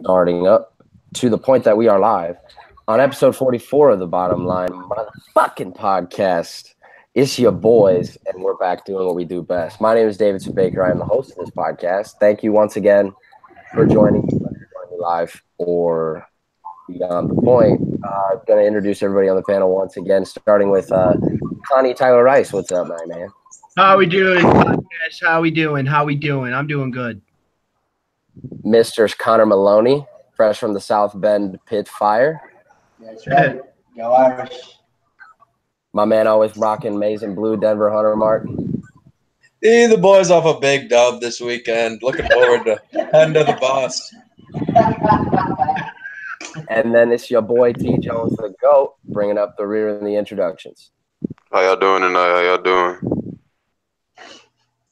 Starting up to the point that we are live on episode 44 of the Bottom Line motherfucking podcast. It's your boys, and we're back doing what we do best. My name is Davidson Baker. I am the host of this podcast. Thank you once again for joining me, whether you're joining me live or beyond the point. I'm going to introduce everybody on the panel once again, starting with Connie Tyler Rice. What's up, my man? How we doing, podcast? How we doing? I'm doing good. Mr. Connor Maloney, fresh from the South Bend Pit Fire. That's right. Go Irish. My man always rocking maize and blue, Denver Hunter Mark. The boys off a big dub this weekend. Looking forward to heading to the boss. And then it's your boy T. Jones, the GOAT, bringing up the rear in the introductions. How y'all doing tonight? How y'all doing?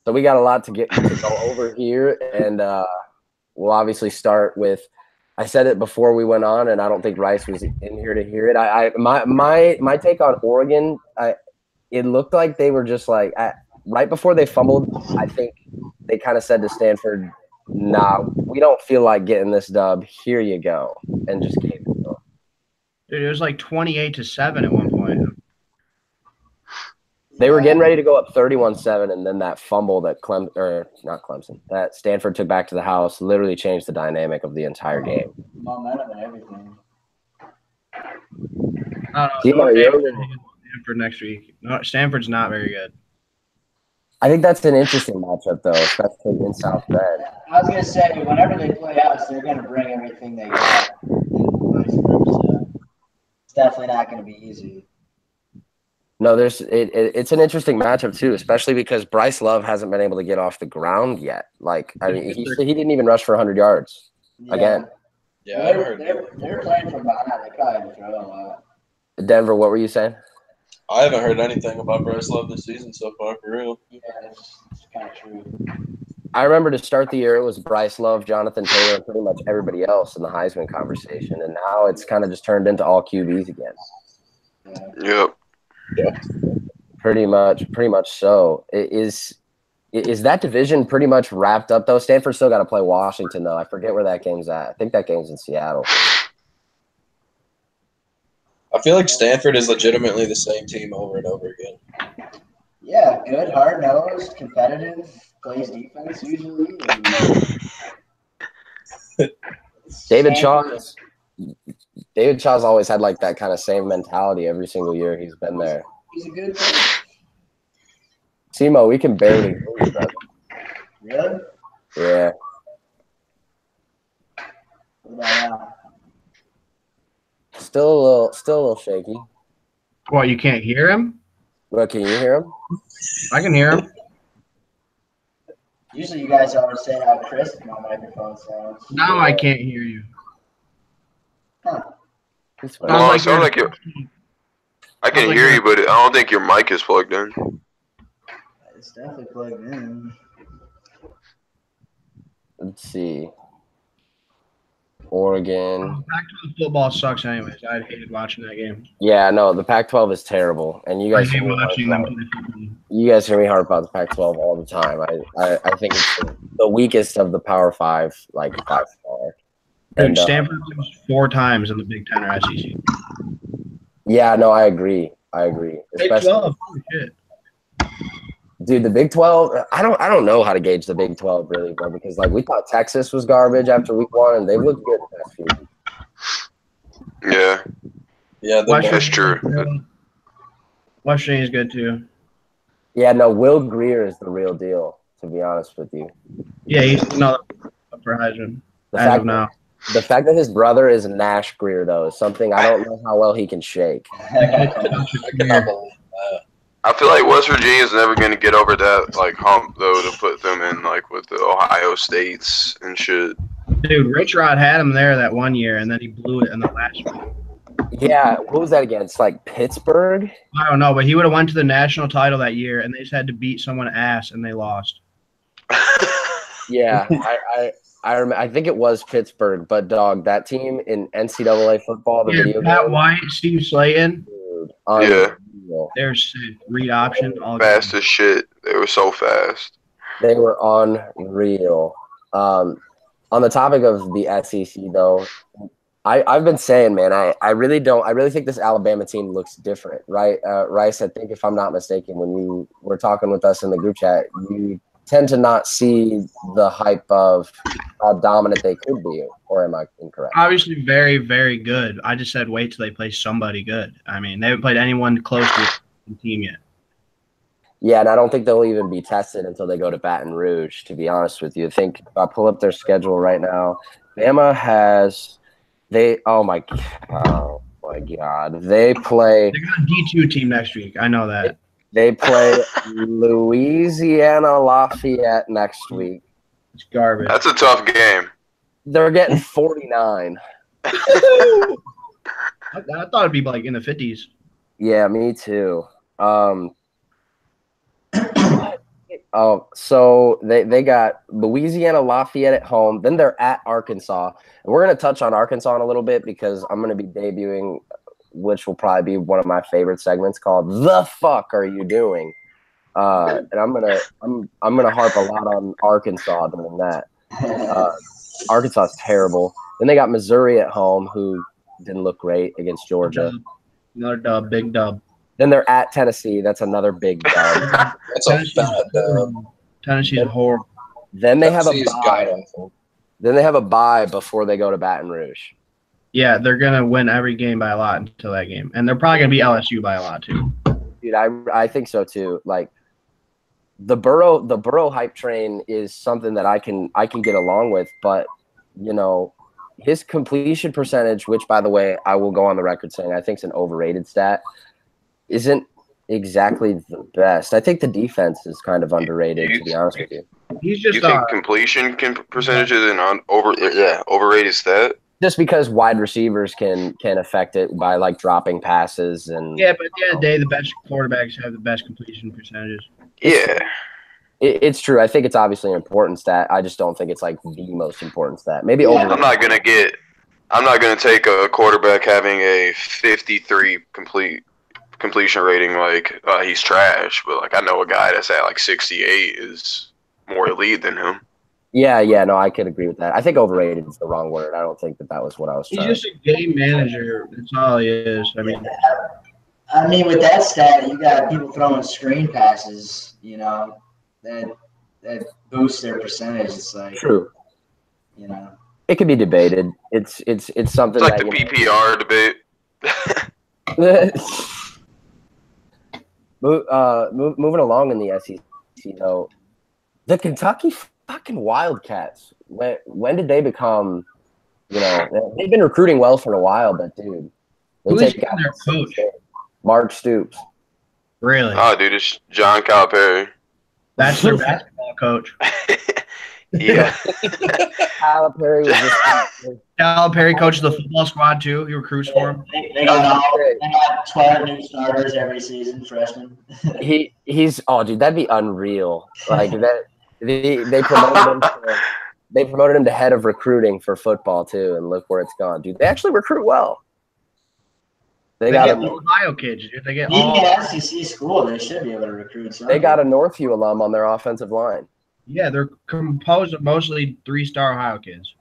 So we got a lot to go over here, and we'll obviously start with. I said it before we went on, and I don't think Rice was in here to hear it. My take on Oregon. It looked like they were just like right before they fumbled. I think they kind of said to Stanford, "Nah, we don't feel like getting this dub. Here you go," and just gave it to them. Dude, it was like 28-7 at one point. They were getting ready to go up 31-7, and then that fumble that that Stanford took back to the house literally changed the dynamic of the entire game. Momentum and everything. I don't know. Stanford next week. No, Stanford's not very good. I think that's an interesting matchup, though, especially in South Bend. I was going to say, whenever they play us, they're going to bring everything they got. And vice versa. It's definitely not going to be easy. No, it's an interesting matchup, too, especially because Bryce Love hasn't been able to get off the ground yet. Like, I mean, he didn't even rush for 100 yards again. Yeah, they're playing from behind. They probably had to throw a lot. Denver, what were you saying? I haven't heard anything about Bryce Love this season so far, for real. Yeah, it's kind of true. I remember to start the year, it was Bryce Love, Jonathan Taylor, and pretty much everybody else in the Heisman conversation. And now it's kind of just turned into all QBs again. Yep. Yeah. Pretty much so. Is that division pretty much wrapped up, though? Stanford still got to play Washington, though. I forget where that game's at. I think that game's in Seattle. I feel like Stanford is legitimately the same team over and over again. Yeah, good, hard-nosed, competitive, plays defense usually. David Shaw's always had like that kind of same mentality every single year he's been there. He's a good coach. Simo, we can barely hear you, brother. Really? Yeah. What about now? Still a little shaky. What, you can't hear him? What, can you hear him? I can hear him. Usually you guys always say how crisp my microphone sounds. Now I can't hear you. Huh. It's No, fine. it sounds like I can hear you, but I don't think your mic is plugged in. It's definitely plugged in. Let's see. Oregon. Pac-12 football sucks anyways. I hated watching that game. Yeah, no, the Pac-12 is terrible, and you I guys hate hear me watching harp them about- play football. you guys hear me harp about the Pac-12 all the time. I think it's the weakest of the Power Five, like by far. Dude, And, Stanford loses 4 times in the Big Ten or SEC. yeah, no, I agree. Big 12, holy shit. Dude, the Big 12. I don't know how to gauge the Big 12 really, bro, because like we thought Texas was garbage after week 1, and they've looked good the past few weeks. Yeah, Yeah, that's true. West Virginia's good too. Yeah, no, Will Greer is the real deal, to be honest with you. Yeah, he's another up for Heisman. The As fact, of now. the fact that his brother is Nash Greer, though, is something I don't know how well he can shake. I cannot believe that. I feel like West Virginia is never going to get over that like hump though to put them in like with the Ohio States and shit. Dude, Rich Rod had him there that one year, and then he blew it in the last one. Yeah, what was that against? Like Pittsburgh? I don't know, but he would have went to the national title that year, and they just had to beat someone ass, and they lost. Yeah, I think it was Pittsburgh, but dog, that team in NCAA football, the video Pat game, White, Steve Slayton, dude, Yeah. unreal. they're sick. Read option, all Fast as shit. They were so fast. They were unreal. On the topic of the SEC, though, I've been saying, man, I really think this Alabama team looks different, right? Rice, I think if I'm not mistaken, when you were talking with us in the group chat, you tend to not see the hype of how dominant they could be, or am I incorrect? Obviously, very, very good. I just said wait till they play somebody good. I mean, they haven't played anyone close to the team yet. Yeah, and I don't think they'll even be tested until they go to Baton Rouge, to be honest with you. I think if I pull up their schedule right now, Bama has oh my God. They play They're got a D2 team next week. I know that. They play Louisiana Lafayette next week. It's garbage. That's a tough game. They're getting 49. I thought it'd be like in the 50s. Yeah, me too. So they got Louisiana Lafayette at home. Then they're at Arkansas. And we're going to touch on Arkansas in a little bit because I'm going to be debuting, which will probably be one of my favorite segments called "The Fuck Are You Doing?" And I'm gonna harp a lot on Arkansas doing that. Arkansas is terrible. Then they got Missouri at home, who didn't look great against Georgia. Another dub, big dub. Then they're at Tennessee. That's another big dub. That's a bad dub. Tennessee's horrible. Then they have a Tennessee's bye. god-awful. Then they have a bye before they go to Baton Rouge. Yeah, they're gonna win every game by a lot until that game, and they're probably gonna beat LSU by a lot too. Dude, I think so too. Like the Burrow hype train is something that I can get along with, but you know, his completion percentage, which by the way, I will go on the record saying I think is an overrated stat, isn't exactly the best. I think the defense is kind of underrated, to be honest with you. He's just You think completion percentage is an overrated stat? Just because wide receivers can affect it by like dropping passes and yeah, but at the end of the day, the best quarterbacks have the best completion percentages. Yeah. It's true. I think it's obviously an important stat. I just don't think it's like the most important stat. Maybe over. I'm not gonna take a quarterback having a 53 completion rating like he's trash, but like I know a guy that's at like 68 is more elite than him. Yeah, no, I could agree with that. I think overrated is the wrong word. I don't think that was what I was trying. He's just a game manager. That's all he is. I mean, with that stat, you got people throwing screen passes, you know, that boosts their percentage. It's like true. You know, it could be debated. It's something it's like that, the PPR debate. Moving along in the SEC though, the Kentucky fucking Wildcats. When did they become? You know, they've been recruiting well for a while, but dude, who's their coach? Mark Stoops. Really? Oh, dude, it's John Calipari. That's their basketball coach. Yeah. Calipari coaches the football squad too. He recruits for him. They got 12 new starters every season, freshmen. He's dude, that'd be unreal. Like that. They promoted him. They promoted him to head of recruiting for football too, and look where it's gone, dude. They actually recruit well. They got get Ohio kids. Dude. They get all SEC school. They should be able to recruit. They got a Northview alum on their offensive line. Yeah, they're composed of mostly 3-star Ohio kids.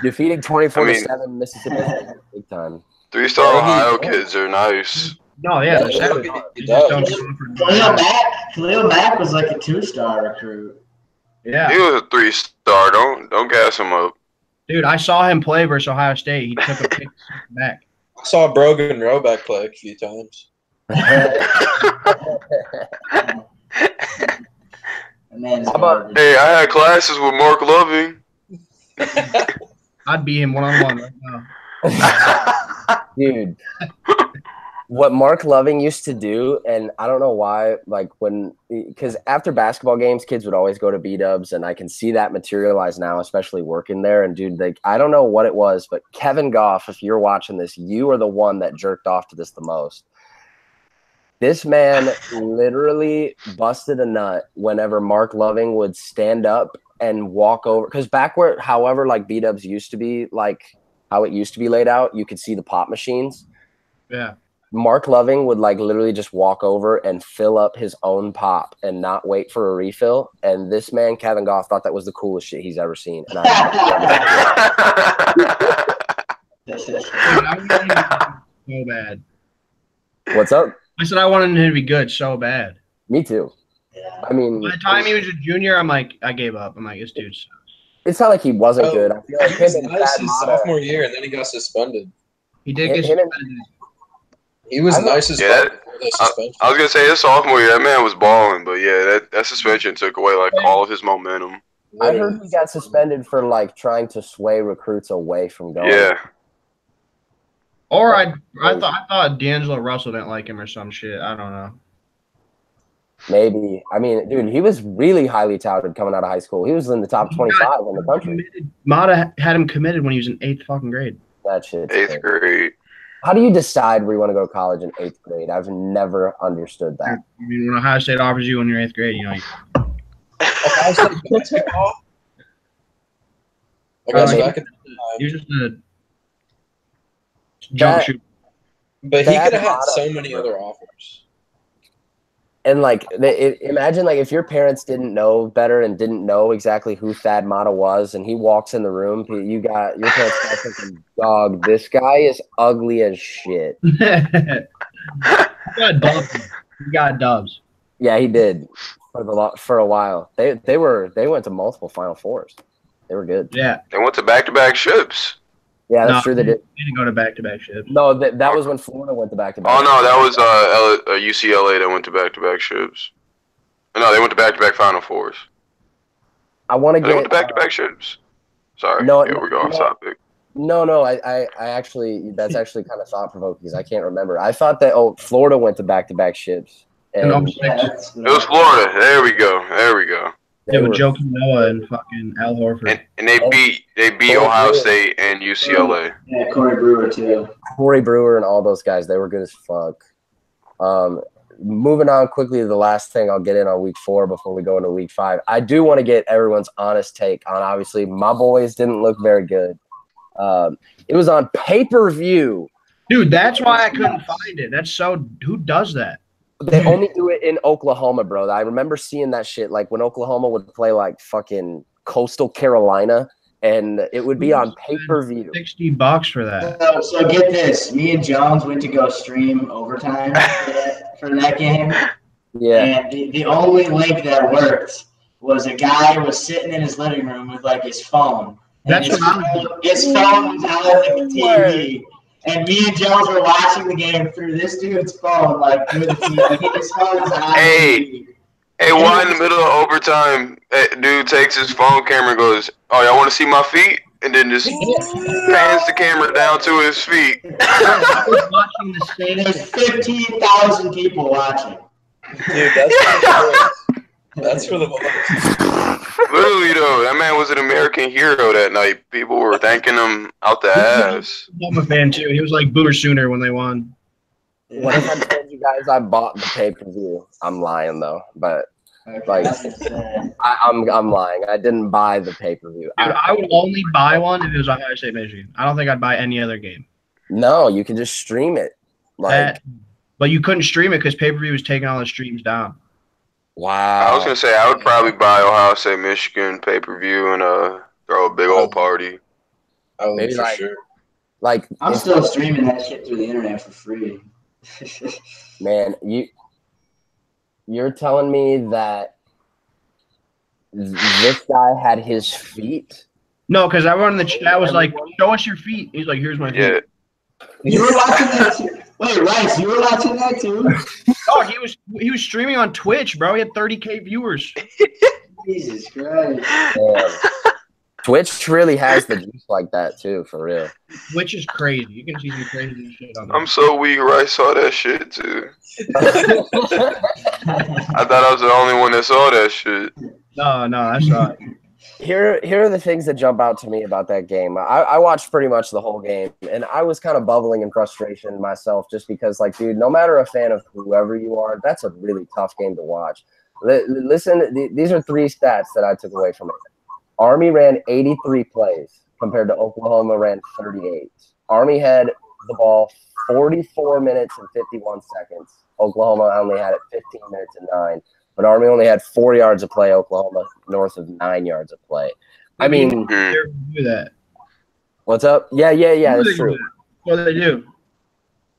Defeating 24-7 Mississippi big time. 3-star Ohio kids are nice. No, yeah, they're seven. Khalil Mack was like a 2-star recruit. Yeah, he was a 3-star. Don't gas him up. Dude, I saw him play versus Ohio State. He took a pick back. I saw Brogan Roback play a few times. Hey, I had classes with Mark Loving. I'd beat him one-on-one right now. Dude, what Mark Loving used to do, and I don't know why, like because after basketball games, kids would always go to B-dubs, and I can see that materialize now, especially working there. And dude, like I don't know what it was, but Kevin Goff, if you're watching this, you are the one that jerked off to this the most. This man literally busted a nut whenever Mark Loving would stand up and walk over. Because back where, however, like B-dubs used to be, like how it used to be laid out, you could see the pop machines. Yeah. Mark Loving would like literally just walk over and fill up his own pop and not wait for a refill. And this man, Kevin Goff, thought that was the coolest shit he's ever seen. And So bad. What's up? I said I wanted him to be good so bad. Me too. Yeah. I mean, By the time he was a junior, I gave up. I'm like, this dude sucks. it's not like he wasn't good. I feel like He was him and nice Thad his Matta- sophomore year, and then he got suspended. He did get Him and- suspended. He was nice as fuck before the suspension. I was gonna say his sophomore year, that man was balling, but yeah, that suspension took away like all of his momentum. I heard he got suspended for like trying to sway recruits away from going. Yeah. Or I thought D'Angelo Russell didn't like him or some shit. I don't know. Maybe. I mean, dude, he was really highly touted coming out of high school. He was in the top 25 in the country. Mata had him committed when he was in 8th fucking grade. That shit. 8th grade. How do you decide where you want to go to college in 8th grade? I've never understood that. I mean, when Ohio State offers you when you're 8th grade, you know. Ohio State puts him off. I guess back at the time. You're just a jump shoot. But he Thad could have had Matta- so many other offers. And like, imagine like if your parents didn't know better and didn't know exactly who Thad Matta was, and he walks in the room, your parents got thinking, "Dog, this guy is ugly as shit." He got dubs. He got dubs. Yeah, he did for a while. They went to multiple Final Fours. They were good. Yeah. They went to back-to-back ships. Yeah, that's true. They did. They didn't go to back-to-back ships. No, that was when Florida went to back-to-back. Oh no, that was UCLA that went to back-to-back ships. No, they went to back-to-back Final Fours. I want to They get went to back-to-back ships. Sorry. No, Here we go off no. topic. No. I actually that's actually kind of thought provoking because I can't remember. I thought that Florida went to back-to-back ships. And It was Florida. There we go. Yeah, with Joe Noah and fucking Al Horford. And they beat Ohio State and UCLA. Yeah, Corey Brewer too. Corey Brewer and all those guys, they were good as fuck. Moving on quickly to the last thing I'll get in on week 4 before we go into week 5. I do want to get everyone's honest take on, obviously, my boys didn't look very good. It was on pay-per-view. Dude, that's why I couldn't find it. That's so – who does that? They only do it in Oklahoma, bro. I remember seeing that shit, like when Oklahoma would play like fucking Coastal Carolina, and it would be on pay-per-view. $60 for that. So get this. Me and Jones went to go stream overtime for that game. Yeah. And the only link that worked was a guy was sitting in his living room with like his phone. That's his what phone was out on the TV. And me and Jones were watching the game through this dude's phone, like through the TV. His phone was on Hey, why in the middle of overtime, dude takes his phone camera and goes, "Oh, y'all want to see my feet?" And then just pans the camera down to his feet. I was watching the same. There's 15,000 people watching. Dude, that's for the boys. Literally, though, that man was an American hero that night. People were thanking him out the ass. I'm a fan, too. He was like Boomer Sooner when they won. What if I told you guys I bought the pay-per-view? I'm lying, though. But like, I'm lying. I didn't buy the pay-per-view. Dude, I would only buy one if it was Ohio State, Michigan. I don't think I'd buy any other game. No, you can just stream it. Like, but you couldn't stream it because pay-per-view was taking all the streams down. wow. I was gonna say I would probably buy Ohio State, Michigan pay-per-view and throw a big old party. I would Maybe for like- sure. Like, I'm still streaming that shit through the internet for free. man, you're telling me that this guy had his feet? No, because everyone in the chat was like, "Show us your feet." He's like, "Here's my feet." Yeah. You were watching that too? Wait, Rice, you were watching that too? Oh, he was streaming on Twitch, bro. He had 30K viewers. Jesus Christ. Damn. Twitch really has the juice like that too, for real. Which is crazy. You can see some crazy shit on there. I'm so weak. Rice saw that shit too. I thought I was the only one that saw that shit. No, that's not. Here are the things that jump out to me about that game. I watched pretty much the whole game, and I was kind of bubbling in frustration myself just because, like, dude, no matter a fan of whoever you are, that's a really tough game to watch. Listen, these are 3 stats that I took away from it. Army ran 83 plays compared to Oklahoma ran 38. Army had the ball 44 minutes and 51 seconds. Oklahoma only had it 15 minutes and 9. But Army only had 4 yards of play. Oklahoma north of 9 yards of play. I mean, do that. What's up? Yeah, that's true. What do they do?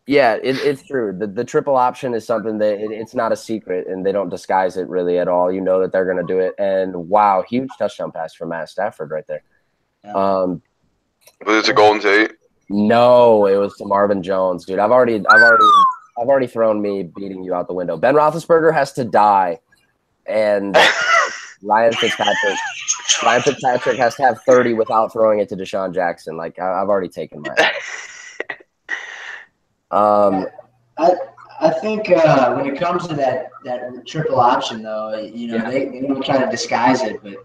Yeah, it's true. The triple option is something that it's not a secret, and they don't disguise it really at all. You know that they're going to do it. And wow, huge touchdown pass from Matt Stafford right there. Was it to Golden Tate? No, it was to Marvin Jones, dude. I've already thrown me beating you out the window. Ben Roethlisberger has to die, and Ryan Fitzpatrick has to have 30 without throwing it to Deshaun Jackson. Like I've already taken mine. I think when it comes to that triple option, though, they don't try to disguise it, but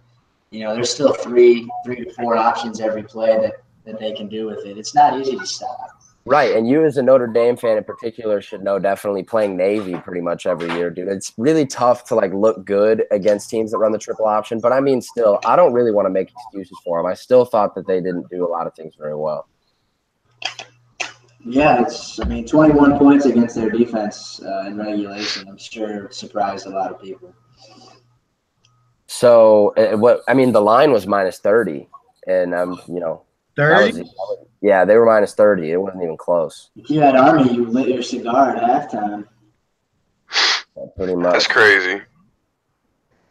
there's still three to four options every play that they can do with it. It's not easy to stop. Right, and you as a Notre Dame fan in particular should know, definitely playing Navy pretty much every year, dude. It's really tough to look good against teams that run the triple option, but I mean, still, I don't really want to make excuses for them. I still thought that they didn't do a lot of things very well. Yeah, 21 points against their defense in regulation. I'm sure surprised a lot of people. So the line was minus 30, and 30. Yeah, they were minus 30. It wasn't even close. If you had Army, you lit your cigar at halftime. Yeah, pretty much. That's crazy.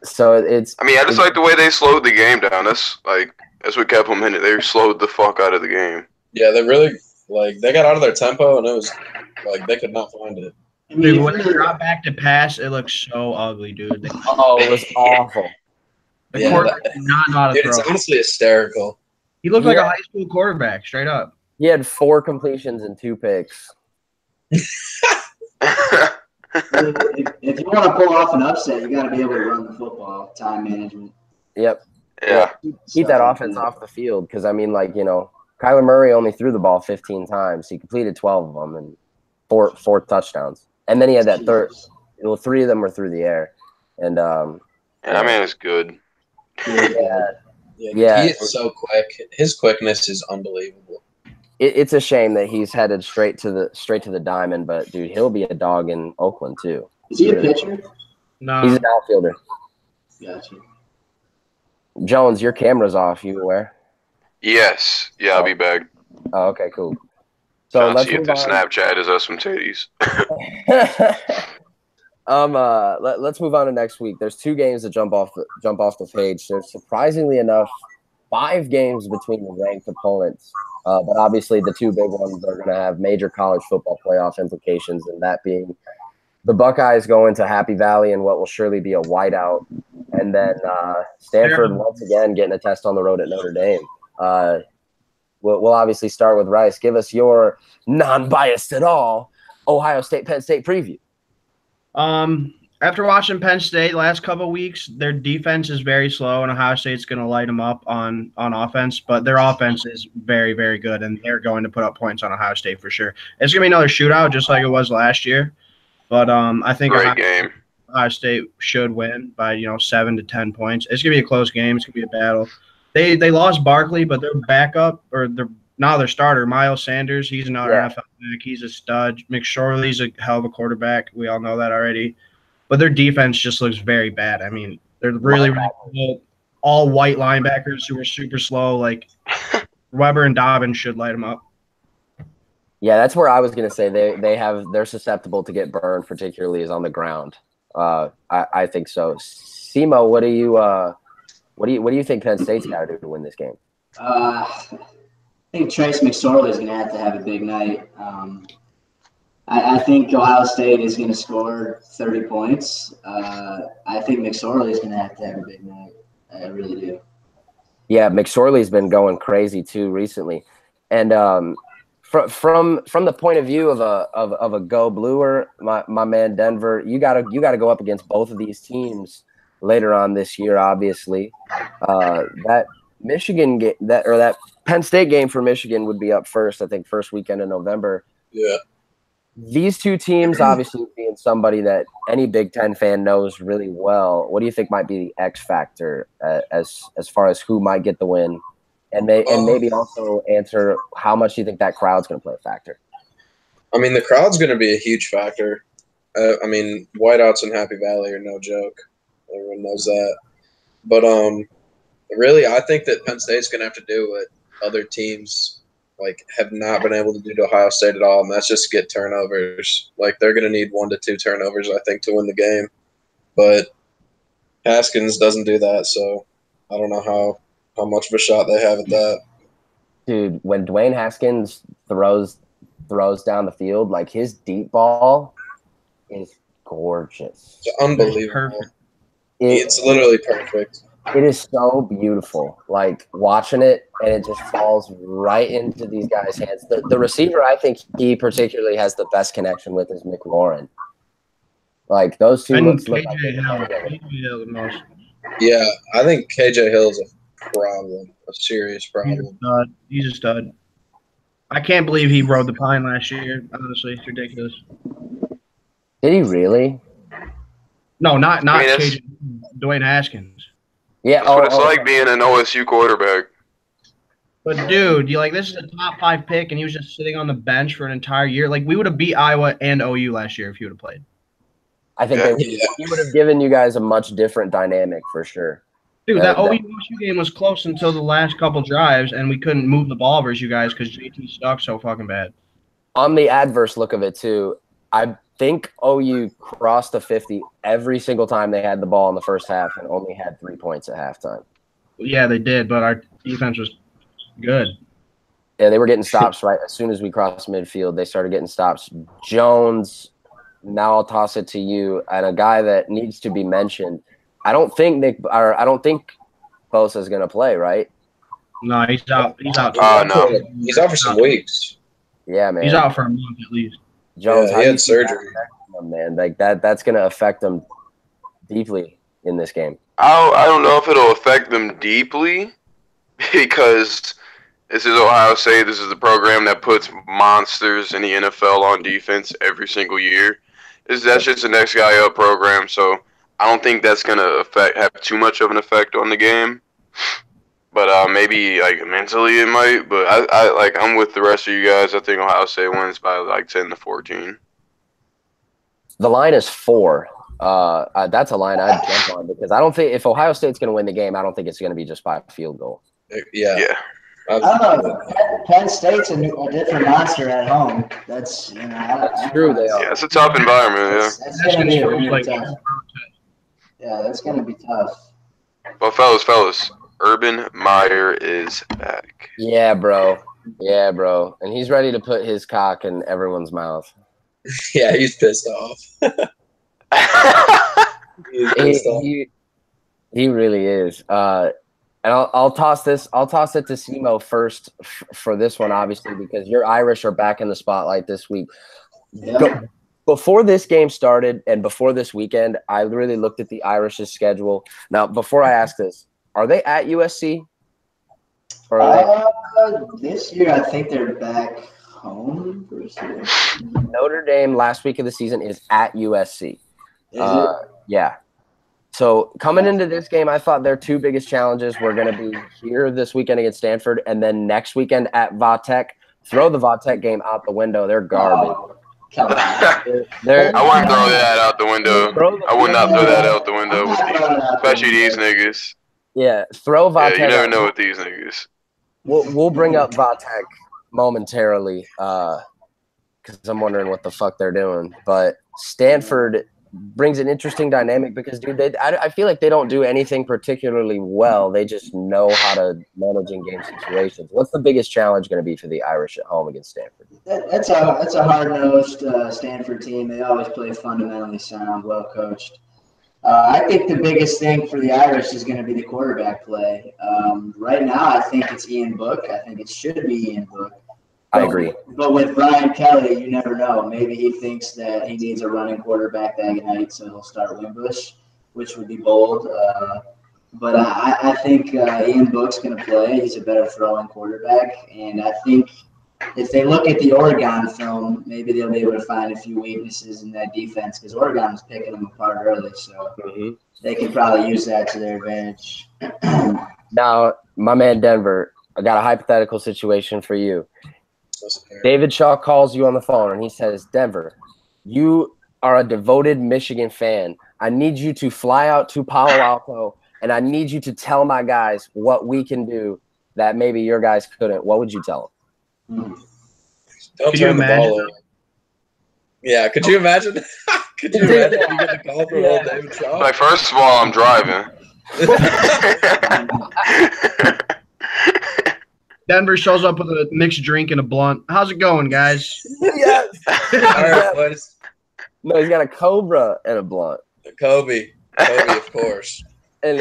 So it's. I just like the way they slowed the game down. That's what kept them in it. They slowed the fuck out of the game. Yeah, they really they got out of their tempo, and it was they could not find it. Dude, when they drop back to pass, it looks so ugly, dude. It was awful. The quarterback did not know how to throw. It's honestly hysterical. He looked like a high school quarterback, straight up. He had 4 completions and 2 picks. If you want to pull off an upset, you got to be able to run the football. Time management. Yep. Yeah. Keep that offense off the field because Kyler Murray only threw the ball 15 times. He completed 12 of them and four touchdowns. And then he had that third. Well, 3 of them were through the air. And it's good. Yeah, he is so quick. His quickness is unbelievable. It's a shame that he's headed straight to the diamond, but dude, he'll be a dog in Oakland too. Is he a pitcher? No, he's an outfielder. Gotcha. Jones, your camera's off. You aware? Yes. Yeah, I'll be back. Oh, okay, cool. So let's see if the Snapchat is us some titties. Let's move on to next week. There's 2 games that jump off the page. There's surprisingly enough 5 games between the ranked opponents, but obviously the 2 big ones are going to have major college football playoff implications, and that being the Buckeyes going to Happy Valley in what will surely be a whiteout, and then Stanford once again getting a test on the road at Notre Dame. We'll obviously start with Rice. Give us your non-biased at all Ohio State Penn State preview. After watching Penn State last couple of weeks, their defense is very slow, and Ohio State's going to light them up on offense. But their offense is very, very good, and they're going to put up points on Ohio State for sure. It's going to be another shootout, just like it was last year. But I think Ohio State should win by 7 to 10 points. It's going to be a close game. It's going to be a battle. They lost Barkley, but their backup their starter, Miles Sanders, he's another NFL back. He's a stud. McSorley's a hell of a quarterback. We all know that already. But their defense just looks very bad. They're really, really cool. All white linebackers who are super slow. Weber and Dobbins should light them up. Yeah, that's where I was going to say they're susceptible to get burned, particularly is on the ground. I think so. Simo, what do you think Penn State's got to do to win this game? I think Trace McSorley is going to have a big night. I think Ohio State is going to score 30 points. I think McSorley is going to have a big night. I really do. Yeah, McSorley's been going crazy too recently, and from the point of view of a go bluer, my man Denver, you gotta go up against both of these teams later on this year. Obviously, that Michigan game that Penn State game for Michigan would be up first. I think first weekend in November. Yeah. These 2 teams, obviously, being somebody that any Big Ten fan knows really well, what do you think might be the X factor as far as who might get the win, and maybe also answer how much do you think that crowd's going to play a factor? I mean, the crowd's going to be a huge factor. I mean, whiteouts in Happy Valley are no joke. Everyone knows that. But really, I think that Penn State's going to have to do what other teams have not been able to do to Ohio State at all, and that's just get turnovers. They're going to need 1 to 2 turnovers, I think, to win the game. But Haskins doesn't do that, so I don't know how much of a shot they have at that. Dude, when Dwayne Haskins throws down the field, his deep ball is gorgeous. It's unbelievable. Perfect. It's literally perfect. It is so beautiful. Watching it, and it just falls right into these guys' hands. The receiver I think he particularly has the best connection with is McLaurin. Those two look like KJ Hill the most. Yeah, I think KJ Hill is a problem, a serious problem. He's a stud. I can't believe he rode the pine last year. Honestly, it's ridiculous. Did he really? No, not KJ. Dwayne Haskins. Yeah, that's what it's like being an OSU quarterback. But dude, this is a top 5 pick, and he was just sitting on the bench for an entire year. We would have beat Iowa and OU last year if he would have played. I think he would have given you guys a much different dynamic for sure. Dude, that OU game was close until the last couple drives, and we couldn't move the ball versus you guys because JT stuck so fucking bad. On the adverse look of it, too, I think OU crossed the 50 every single time they had the ball in the first half and only had 3 points at halftime. Yeah, they did, but our defense was good. Yeah, they were getting stops right as soon as we crossed midfield. They started getting stops. Jones, now I'll toss it to you, and a guy that needs to be mentioned. I don't think Bosa is going to play, right? No, he's out. He's out. No, he's out for some weeks. Yeah, man. He's out for a month at least. Jones, he had surgery. Man, that's going to affect them deeply in this game. I don't know if it'll affect them deeply because this is Ohio State. This is the program that puts monsters in the NFL on defense every single year. That's just the next guy up program, so I don't think that's gonna have too much of an effect on the game. But maybe mentally it might. But I'm with the rest of you guys. I think Ohio State wins by 10-14. The line is 4. That's a line I'd jump on because I don't think if Ohio State's going to win the game, I don't think it's going to be just by a field goal. Yeah. I don't know. Penn State's a different monster at home. That's true. They are. Yeah, it's a tough environment. That's going to be really tough. Yeah, that's going to be tough. Well, fellas, Urban Meyer is back. Yeah, bro. And he's ready to put his cock in everyone's mouth. Yeah, he's pissed off. He really is. And I'll toss it to Simo first for this one, obviously, because your Irish are back in the spotlight this week. Yeah. Before this game started and before this weekend, I really looked at the Irish's schedule. Now, before I ask this, are they at USC? Or this year, I think they're back home. Notre Dame last week of the season is at USC. Yeah. So coming into this game, I thought their 2 biggest challenges were going to be here this weekend against Stanford and then next weekend at Vatech. Throw the Vatech game out the window. They're garbage. I wouldn't throw that out the window. I would not throw that out the window, especially these niggas. Yeah, throw Vatech. Yeah, you never know with these niggas. We'll bring up Vatech momentarily because I'm wondering what the fuck they're doing. But Stanford brings an interesting dynamic because, dude, I feel like they don't do anything particularly well. They just know how to manage in-game situations. What's the biggest challenge going to be for the Irish at home against Stanford? That's a hard-nosed Stanford team. They always play fundamentally sound, well-coached. I think the biggest thing for the Irish is going to be the quarterback play. Right now, I think it's Ian Book. I think it should be Ian Book. I agree. But with Brian Kelly, you never know. Maybe he thinks that he needs a running quarterback that night, so he'll start Wimbush, which would be bold. But I think Ian Book's going to play. He's a better throwing quarterback. And I think if they look at the Oregon film, maybe they'll be able to find a few weaknesses in that defense because Oregon was picking them apart early. So they can probably use that to their advantage. Now, my man Denver, I got a hypothetical situation for you. David Shaw calls you on the phone and he says, Denver, you are a devoted Michigan fan. I need you to fly out to Palo Alto and I need you to tell my guys what we can do that maybe your guys couldn't. What would you tell them? Don't turn the ball over. Yeah, could you imagine? Could you imagine if you get the call from old David Shaw? Like, first of all, I'm driving. Denver shows up with a mixed drink and a blunt. How's it going, guys? Yes. All right, boys. No, he's got a Cobra and a blunt. Kobe, of course. And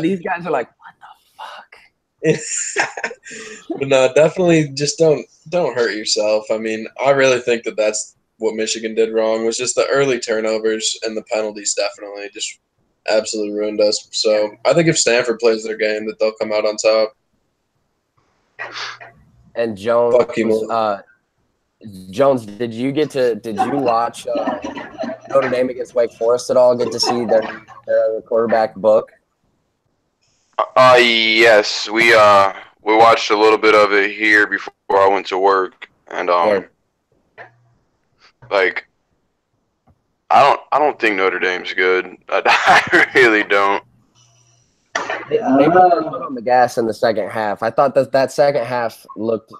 these guys are like, what the fuck? But no, definitely just don't hurt yourself. I mean, I really think that that's what Michigan did wrong, was just the early turnovers and the penalties definitely just absolutely ruined us. So I think if Stanford plays their game, that they'll come out on top. And Jones, did you watch Notre Dame against Wake Forest at all? Get to see their quarterback book? Yes, we watched a little bit of it here before I went to work, and like, I don't think Notre Dame's good. I really don't. They put on the gas in the second half. I thought that second half looked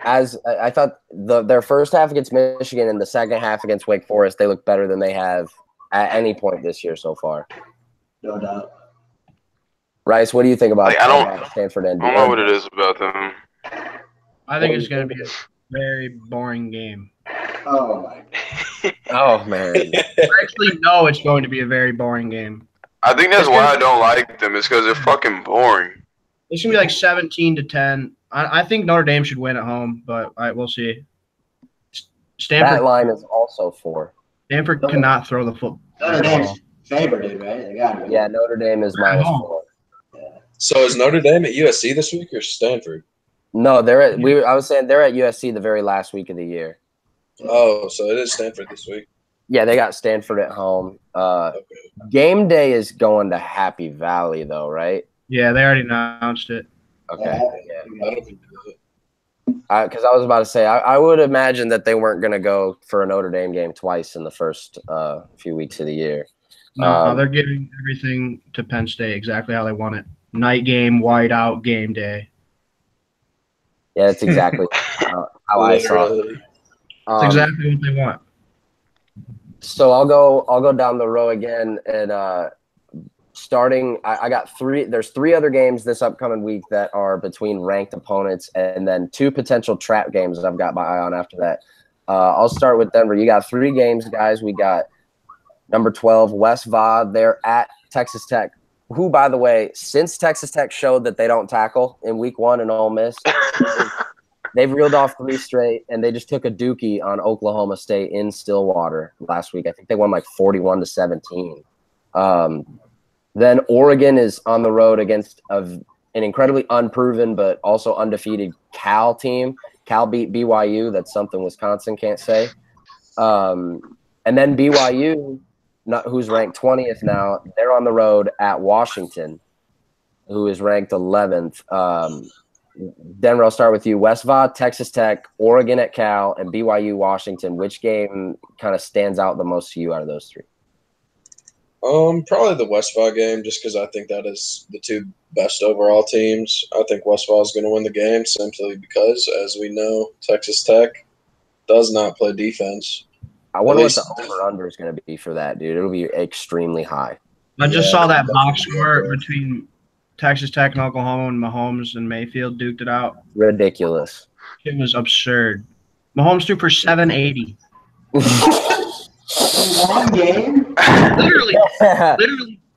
I thought their first half against Michigan and the second half against Wake Forest, they look better than they have at any point this year so far. No doubt. Rice, what do you think about Stanford? I don't know what it is about them. I think it's going to be a very boring game. Oh, my God. Oh, man. Actually, no, it's going to be a very boring game. I think that's why I don't like them. It's because they're fucking boring. It's going to be like 17-10. I think Notre Dame should win at home, but we'll see. Stanford. That line is also 4. Stanford cannot throw the football. Notre Dame's favored, right? They got it. Yeah, Notre Dame is -4. So is Notre Dame at USC this week or Stanford? No, I was saying they're at USC the very last week of the year. Oh, so it is Stanford this week. Yeah, they got Stanford at home. Okay. Game day is going to Happy Valley, though, right? Yeah, they already announced it. Okay. That'll be good. Because I was about to say, I would imagine that they weren't going to go for a Notre Dame game twice in the first few weeks of the year. No, they're giving everything to Penn State exactly how they want it. Night game, whiteout, game day. Yeah, that's exactly how I saw it. That's exactly what they want. So I'll go down the row again and starting. I got 3. There's 3 other games this upcoming week that are between ranked opponents, and then 2 potential trap games that I've got my eye on after that. I'll start with Denver. You got 3 games, guys. We got number 12 West Va. They're at Texas Tech. Who, by the way, since Texas Tech showed that they don't tackle in week 1 in Ole Miss, they've reeled off 3 straight, and they just took a dookie on Oklahoma State in Stillwater last week. I think they won like 41-17. Then Oregon is on the road against an incredibly unproven but also undefeated Cal team. Cal beat BYU. That's something Wisconsin can't say. And then BYU, who's ranked 20th now, they're on the road at Washington, who is ranked 11th. Denver, I'll start with you. West Va, Texas Tech, Oregon at Cal, and BYU Washington. Which game kind of stands out the most to you out of those 3? Probably the West Va game, just because I think that is the 2 best overall teams. I think West Va is going to win the game simply because, as we know, Texas Tech does not play defense. I wonder what the over-under is going to be for that, dude. It'll be extremely high. I just saw that box score between Texas Tech and Oklahoma, and Mahomes and Mayfield duked it out. Ridiculous. It was absurd. Mahomes threw for 780. One game? Literally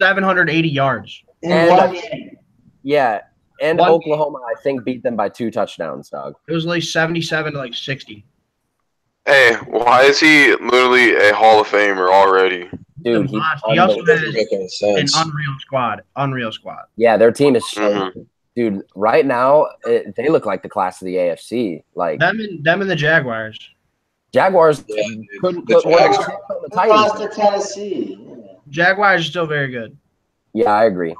780 yards. In one game. Yeah, and Oklahoma, I think, beat them by 2 touchdowns, dog. It was like 77 to like 60. Hey, why is he literally a Hall of Famer already? Dude, he also has an unreal squad. Yeah, their team is so dude. Right now, they look like the class of the AFC. Like them and the Jaguars. Jaguars couldn't put one on the Titans. To Tennessee. Jaguars are still very good. Yeah, I agree.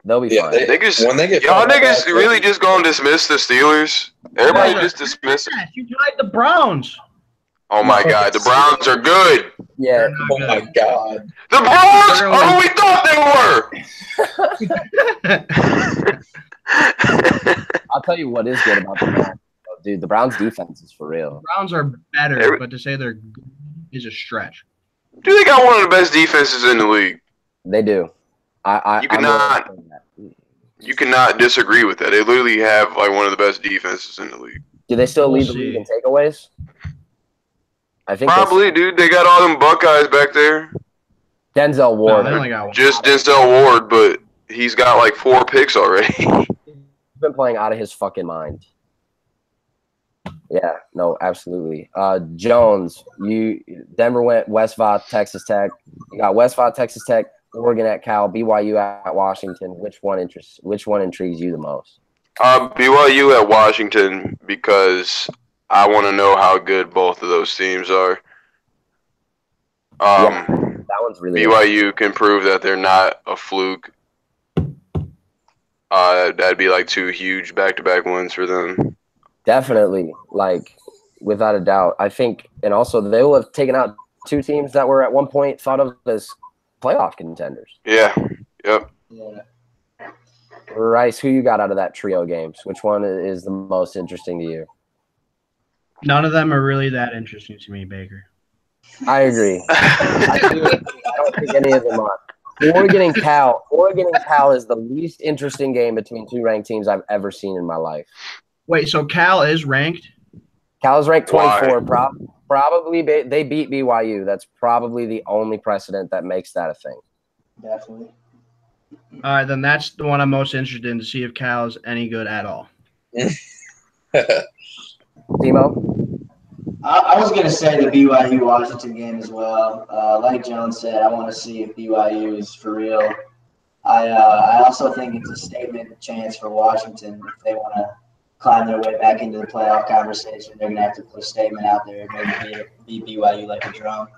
They'll be fine. When they get y'all fun, niggas really just gonna dismiss the Steelers? Everybody just dismiss it. You tied the Browns. Oh my God, the Browns are good. Yeah. Oh my God. The Browns are who we thought they were. I'll tell you what is good about the Browns. Dude, the Browns defense is for real. The Browns are better, but to say they're good is a stretch. Dude, they got one of the best defenses in the league. They do. You cannot disagree with that. They literally have like one of the best defenses in the league. Do they still lead the league in takeaways? I think probably, dude. They got all them Buckeyes back there. Denzel Ward. No, they only got one. Just Denzel Ward, but he's got like 4 picks already. He's been playing out of his fucking mind. Yeah, no, absolutely. Jones, Denver went West Va, Texas Tech. You got West Va, Texas Tech, Oregon at Cal, BYU at Washington. Which one intrigues you the most? BYU at Washington because I want to know how good both of those teams are. That one's really BYU can prove that they're not a fluke. That'd be like 2 huge back-to-back wins for them. Definitely, like without a doubt. I think, and also they will have taken out 2 teams that were at one point thought of as playoff contenders. Yeah. Yep. Yeah. Rice, who you got out of that trio games? Which one is the most interesting to you? None of them are really that interesting to me, Baker. I agree. I don't think any of them are. Oregon and Cal is the least interesting game between 2 ranked teams I've ever seen in my life. Wait, so Cal is ranked? Cal is ranked 24. Why? Probably they beat BYU. That's probably the only precedent that makes that a thing. Definitely. All right, then that's the one I'm most interested in to see if Cal is any good at all. Timo? I was going to say the BYU-Washington game as well. Like John said, I want to see if BYU is for real. I also think it's a statement chance for Washington if they want to climb their way back into the playoff conversation. They're going to have to put a statement out there, maybe beat BYU like a drum.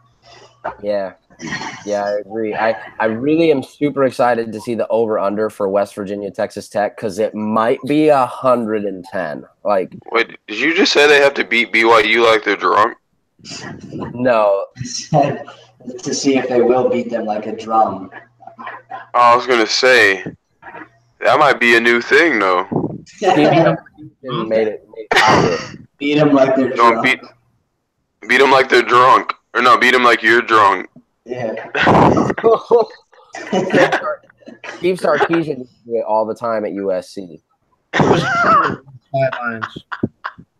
Yeah, I agree. I really am super excited to see the over-under for West Virginia, Texas Tech because it might be 110. Like, wait, did you just say they have to beat BYU like they're drunk? No. To see if they will beat them like a drum. I was gonna say that might be a new thing, though. Made it Beat them like they're drunk. Beat them like they're drunk. Or no, beat them like you're drunk. Yeah. Steve Sarkisian used to do it all the time at USC.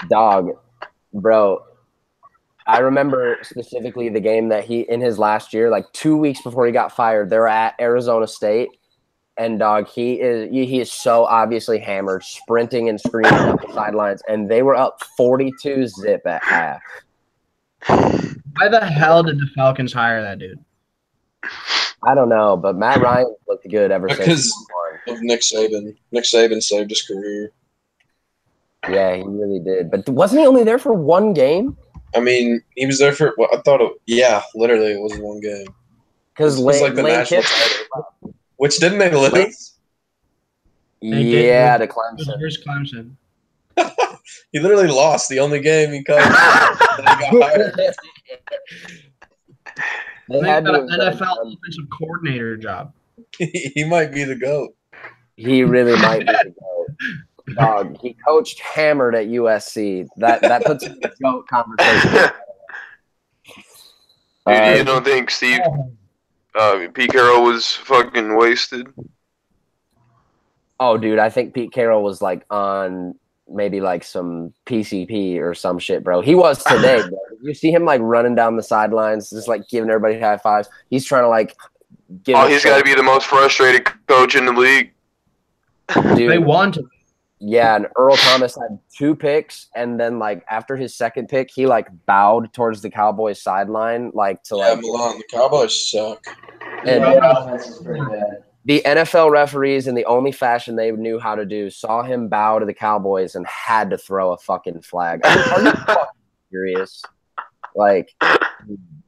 Dog, bro. I remember specifically the game that he, in his last year, like 2 weeks before he got fired, they were at Arizona State. And, dog, he is so obviously hammered, sprinting and screaming up the sidelines. And they were up 42-0 at half. Why the hell did the Falcons hire that dude? I don't know, but Matt Ryan looked good ever since. Because of Nick Saban. Nick Saban saved his career. Yeah, he really did. But wasn't he only there for 1 game? I mean, he was there for – I thought literally it was 1 game. Because like the national title. Which didn't they lose? Yeah, to Clemson. Where's Clemson? He literally lost the only game he coached. He got hired. They had had an NFL offensive coordinator job. He might be the GOAT. He really might be the GOAT. Dog, he coached hammered at USC. That puts him in the GOAT conversation. You don't think Steve Pete Carroll was fucking wasted? Oh, dude, I think Pete Carroll was like on maybe like some PCP or some shit, bro. He was today, bro. You see him like running down the sidelines, just like giving everybody high fives. He's trying to like give. Oh, he's got to be the most frustrated coach in the league. Dude, they won. Yeah, and Earl Thomas had 2 picks, and then like after his second pick, he like bowed towards the Cowboys sideline, like to like. Milan, the Cowboys suck. And Their offense is pretty bad. The NFL referees, in the only fashion they knew how to do, saw him bow to the Cowboys and had to throw a fucking flag. Are you fucking serious? Like,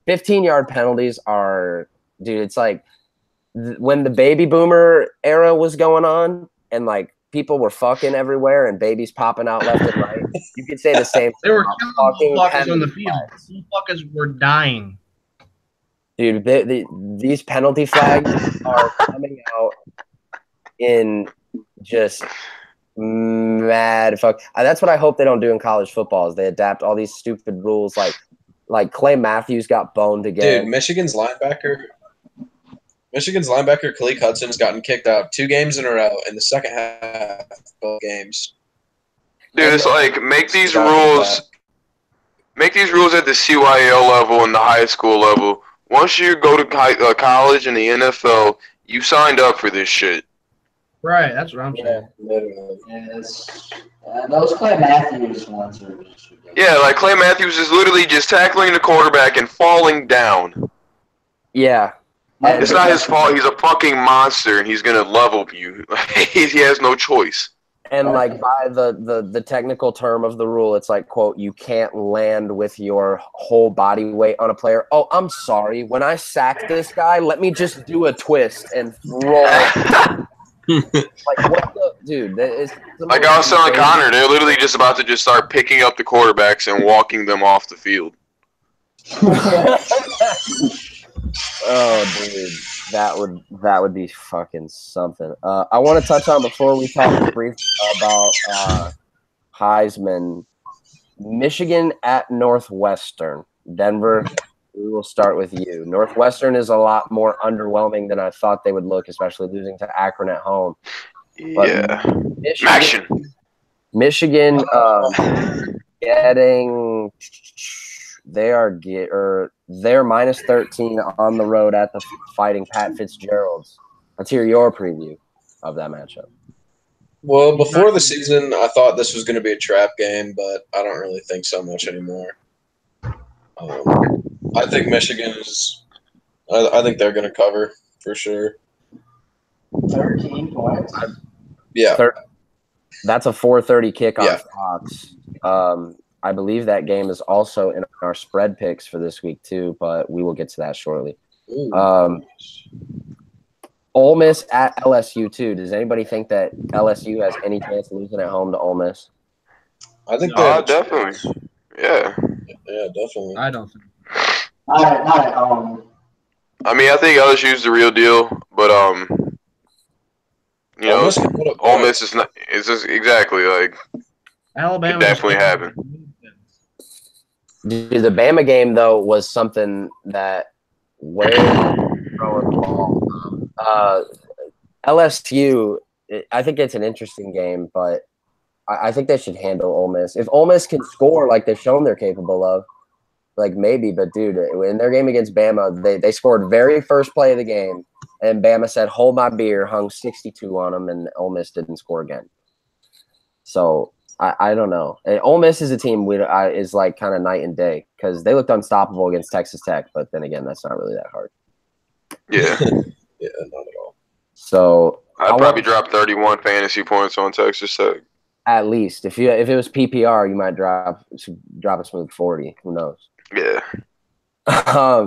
15-yard penalties are, dude, it's like when the baby boomer era was going on and like people were fucking everywhere and babies popping out left and right, you could say the same They thing were about killing fucking motherfuckers on the penalty field. flags. Motherfuckers were dying. Dude, these penalty flags are coming out in just mad fuck. That's what I hope they don't do in college football is they adapt all these stupid rules like Clay Matthews got boned again. Dude, Michigan's linebacker Khaleke Hudson's gotten kicked out 2 games in a row in the second half of both games. Dude, it's like make these rules at the CYL level and the high school level. Once you go to college and the NFL, you signed up for this shit. Right, that's what I'm saying. Literally. Yes. Those Clay Matthews ones are just ridiculous. Yeah, like Clay Matthews is literally just tackling the quarterback and falling down. Yeah. It's not his fault. He's a fucking monster, and he's gonna level you. He has no choice. And like by the technical term of the rule, it's like, quote, you can't land with your whole body weight on a player. Oh, I'm sorry. When I sack this guy, let me just do a twist and roll. Like what the dude? Like I was telling Connor, they're literally just about to just start picking up the quarterbacks and walking them off the field. Oh, dude, that would be fucking something. I want to touch on before we talk briefly about Heisman, Michigan at Northwestern. Denver, we will start with you. Northwestern is a lot more underwhelming than I thought they would look, especially losing to Akron at home. But Yeah, Michigan getting. They're minus 13 on the road at the Fighting Pat Fitzgeralds. Let's hear your preview of that matchup. Well, before the season, I thought this was going to be a trap game, but I don't really think so much anymore. I think Michigan is – I think they're going to cover for sure. 13 points? Yeah. That's a 4:30 kick on Yeah. Fox. I believe that game is also in our spread picks for this week too, but we will get to that shortly. Ole Miss at LSU too. Does anybody think that LSU has any chance of losing at home to Ole Miss? I think definitely. Yeah. Yeah, definitely. I don't think. Not at home. I mean, I think LSU's the real deal, but you know, Ole Miss is not. It's just exactly like Alabama could definitely happen. Dude, the Bama game though was something that where throwing the ball. LSU, I think it's an interesting game, but I think they should handle Ole Miss. If Ole Miss can score like they've shown they're capable of, like maybe. But dude, in their game against Bama, they scored very first play of the game, and Bama said, "Hold my beer," hung 62 on them, and Ole Miss didn't score again. So. I don't know. And Ole Miss is a team is like kind of night and day because they looked unstoppable against Texas Tech, but then again, that's not really that hard. Yeah. Yeah, not at all. So I'd probably drop 31 fantasy points on Texas Tech. At least if it was PPR, you might drop a smooth 40. Who knows? Yeah. I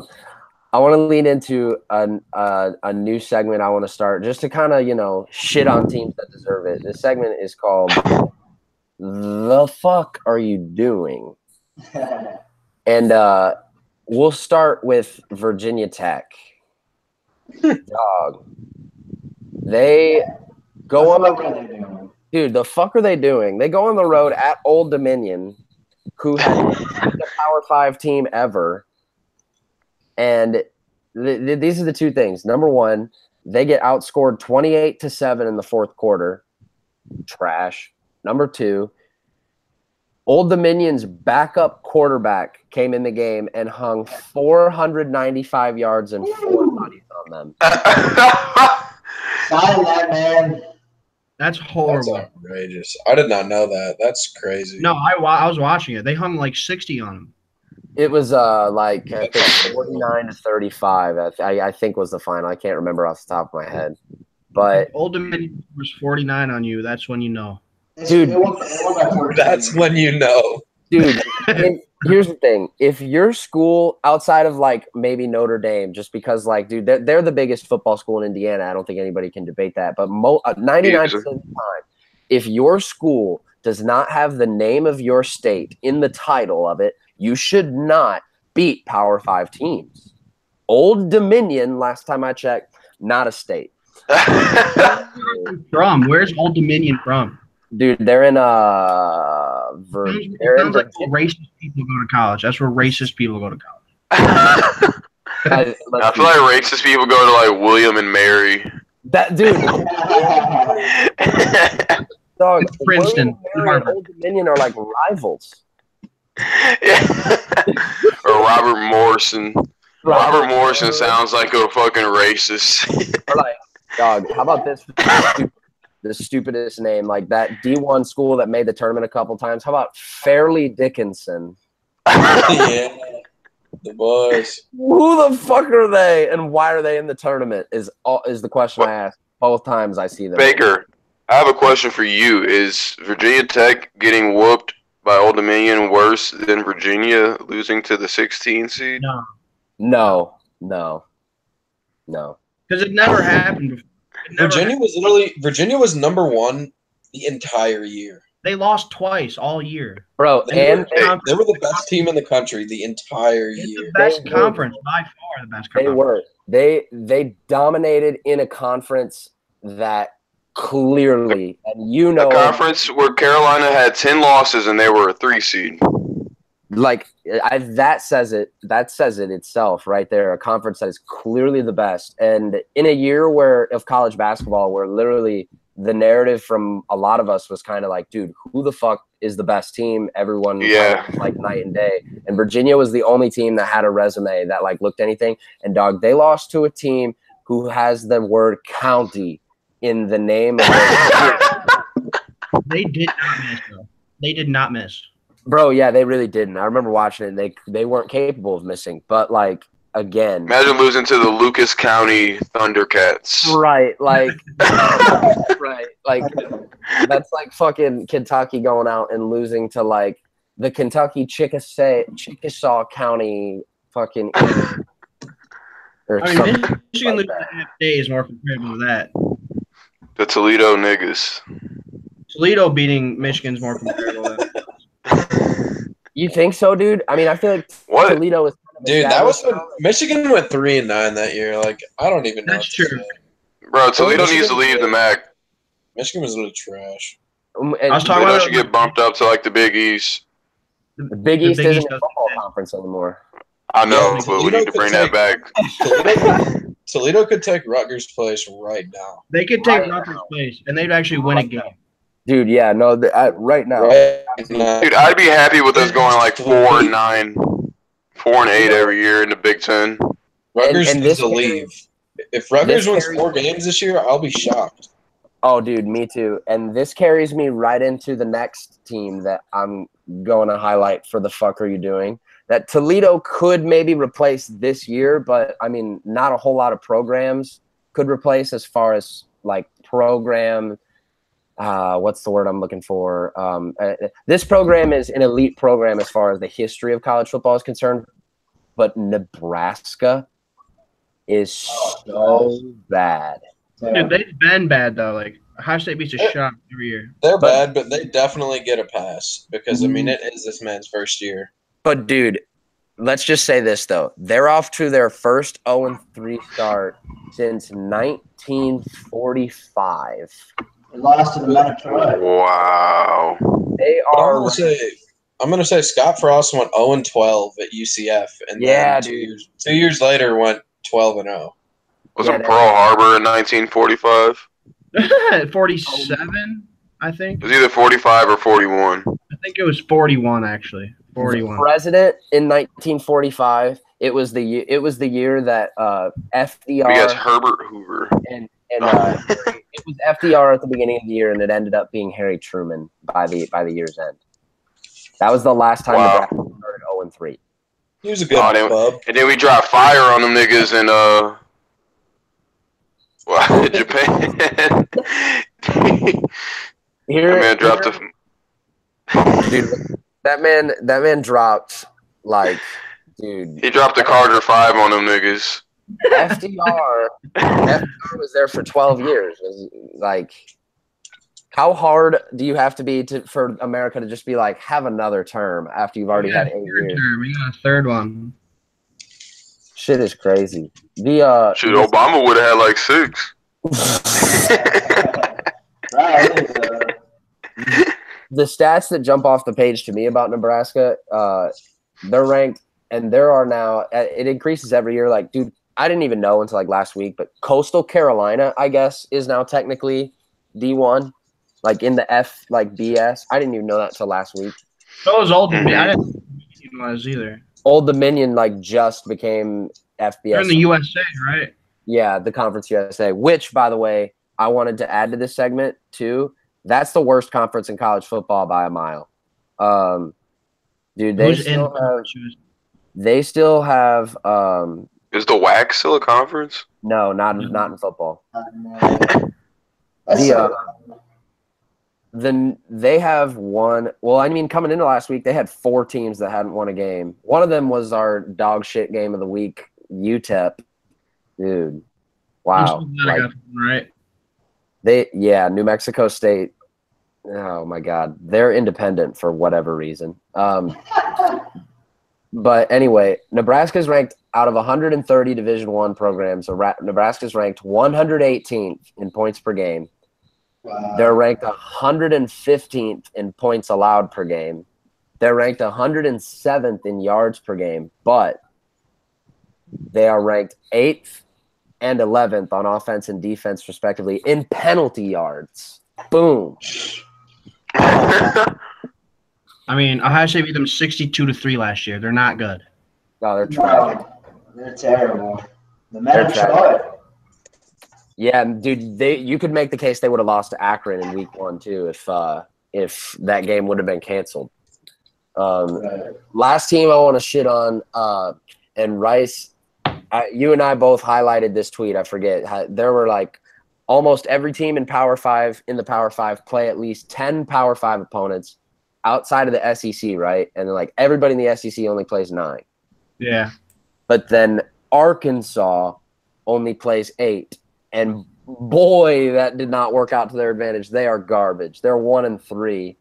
want to lead into a new segment. I want to start just to kind of shit on teams that deserve it. This segment is called. The fuck are you doing? And we'll start with Virginia Tech. Dog. They go on the dude. The fuck are they doing? They go on the road at Old Dominion, who had the Power 5 team ever. And these are the two things. Number one, they get outscored 28-7 in the fourth quarter. Trash. Number two, Old Dominion's backup quarterback came in the game and hung 495 yards and 4 bodies on them. Sign that, man. That's horrible. That's outrageous. I did not know that. That's crazy. No, I was watching it. They hung like 60 on him. It was like I think 49-35. I think was the final. I can't remember off the top of my head, but Old Dominion was 49 on you. That's when you know. Dude, It won by 14. That's when you know. Dude, Here's the thing: if your school, outside of like maybe Notre Dame, just because like, dude, they're the biggest football school in Indiana. I don't think anybody can debate that. But 99% of the time, if your school does not have the name of your state in the title of it, you should not beat Power 5 teams. Old Dominion, last time I checked, not a state. From where's Old Dominion from? Dude, they're in Sounds like where racist people go to college. That's where racist people go to college. I feel like racist people go to like William and Mary. That dude. Dog, Princeton. Mary and Old Dominion are like rivals. Or Robert Morrison. Robert Morrison sounds like a fucking racist. Or like, dog, how about this? The stupidest name, like that D1 school that made the tournament a couple times. How about Fairleigh Dickinson? Yeah, the boys. Who the fuck are they, and why are they in the tournament? Is the question I asked both times I see them. Baker, I have a question for you. Is Virginia Tech getting whooped by Old Dominion worse than Virginia losing to the 16 seed? No. Because it never happened before. Virginia was number one the entire year. They lost twice all year. Bro, they were the best team in the country the entire year. The best conference, by far the best conference. They were. They dominated in a conference that clearly, and you know, a conference where Carolina had 10 losses and they were a 3 seed. Like that says it itself right there. A conference that is clearly the best, and in a year of college basketball, where literally the narrative from a lot of us was kind of like, dude, who the fuck is the best team? Everyone, like night and day. And Virginia was the only team that had a resume that like looked anything. And dog, they lost to a team who has the word county in the name of their They did not miss, though. They did not miss. Bro, yeah, they really didn't. I remember watching it, and they weren't capable of missing. But, like, again. Imagine losing to the Lucas County Thundercats. Right, like, right. Like, that's like fucking Kentucky going out and losing to, like, the Kentucky Chickasaw County fucking. Michigan losing to FA is more comparable to that. The Toledo niggas. Toledo beating Michigan's more comparable to that. You think so, dude? I mean, I feel like Toledo is. Dude, that was when Michigan went 3-9 that year. Like, I don't even know. That's true. Bro, Toledo needs to leave the MAC. Michigan was literally trash. I was talking about should get bumped up to like the Big East. The Big East isn't a football conference anymore. I know, but we need to bring that back. Toledo could take Rutgers' place right now. They could take Rutgers' place, and they'd actually win a game. Dude, yeah, no, right now. Dude, I'd be happy with us going like 4-9, 4-8 every year in the Big Ten. Rutgers needs to leave. If Rutgers wins 4 games this year, I'll be shocked. Oh, dude, me too. And this carries me right into the next team that I'm going to highlight for the fuck are you doing. That Toledo could maybe replace this year, but, I mean, not a whole lot of programs could replace as far as, like, program – what's the word I'm looking for? This program is an elite program as far as the history of college football is concerned, but Nebraska is so bad. Dude, they've been bad, though. Like, Ohio State beats a shot every year. They're bad, but they definitely get a pass because, I mean, it is this man's first year. But, dude, let's just say this, though. They're off to their first 0-3 start since 1945. They lost to the Men of Troy. Wow. They are. I'm gonna say Scott Frost went 0-12 at UCF, and then 2 years later went 12-0. Wasn't Pearl Harbor in 1945? 47, I think. It was either 45 or 41. I think it was 41 actually. 41. The president in 1945. It was the year that FDR. Yes, Herbert Hoover. And it was FDR at the beginning of the year, and it ended up being Harry Truman by the year's end. That was the last time Nebraska started 0-3. He was a good club. And then we dropped fire on them niggas in Japan. Here, man dropped dude, That man dropped like, dude. He dropped a Carter 5 on them niggas. FDR was there for 12 years. Like, how hard do you have to be for America to just be like, have another term after you've already had 8 years? We got a third one. Shit is crazy. Obama would have had like 6. The stats that jump off the page to me about Nebraska, they're ranked, and there are now, it increases every year. Like, dude, I didn't even know until like last week, but Coastal Carolina, I guess, is now technically D1, like in the F, like BS. I didn't even know that until last week. So was Old Dominion. I didn't know it was either. Old Dominion like just became FBS. They're in the USA, right? Yeah, the Conference USA, which, by the way, I wanted to add to this segment too. That's the worst conference in college football by a mile. Dude, they still have Is the WAC still a conference? No, not in football. Then they have one. Well, I mean, coming into last week, they had 4 teams that hadn't won a game. One of them was our dog shit game of the week, UTEP. Dude, wow. Like, right? New Mexico State. Oh my God, they're independent for whatever reason. But anyway, Nebraska's ranked out of 130 Division I programs. Nebraska's ranked 118th in points per game. Wow. They're ranked 115th in points allowed per game. They're ranked 107th in yards per game, but they are ranked 8th and 11th on offense and defense, respectively, in penalty yards. Boom. I mean, Ohio State beat them 62-3 last year. They're not good. No, they're trash. They're terrible. The men show it. Yeah, dude, you could make the case they would have lost to Akron in week 1 too if that game would have been canceled. Last team I want to shit on, and Rice, you and I both highlighted this tweet. I forget. There were like almost every team in the Power 5 play at least 10 Power 5 opponents outside of the SEC, right? And then like everybody in the SEC only plays 9. Yeah. But then Arkansas only plays 8. And boy, that did not work out to their advantage. They are garbage. They're 1-3.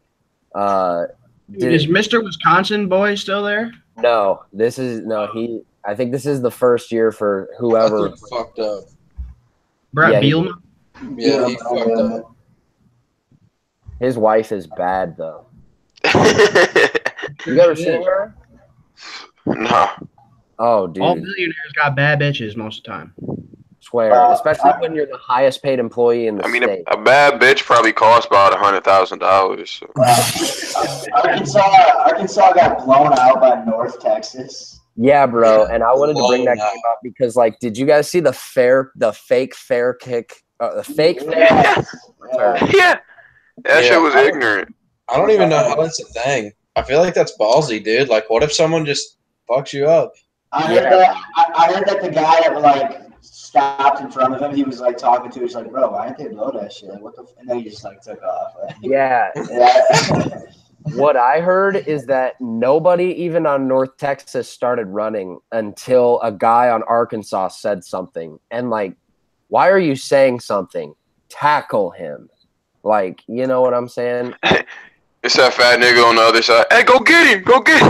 Is Mr. Wisconsin boy still there? No, I think this is the first year for whoever. He fucked up. Brett Bielema? Yeah, he fucked up. His wife is bad though. You ever seen her? No. Oh, dude. All millionaires got bad bitches most of the time. Swear, especially when you're the highest paid employee in the state. A bad bitch probably costs about $100,000. So. Arkansas got blown out by North Texas. Yeah, bro, and I wanted to bring that game up because, like, did you guys see the fake fair kick? The fake fair. Yeah, that shit was ignorant. I don't even know how that's a thing. I feel like that's ballsy, dude. Like, what if someone just fucks you up? I heard that the guy that like stopped in front of him, he was like talking to. He's like, "Bro, why didn't they blow that shit? Like, what the?" And then he just like took off. Like, yeah. What I heard is that nobody, even on North Texas, started running until a guy on Arkansas said something. And like, why are you saying something? Tackle him. Like, you know what I'm saying? It's that fat nigga on the other side. Hey, go get him! Go get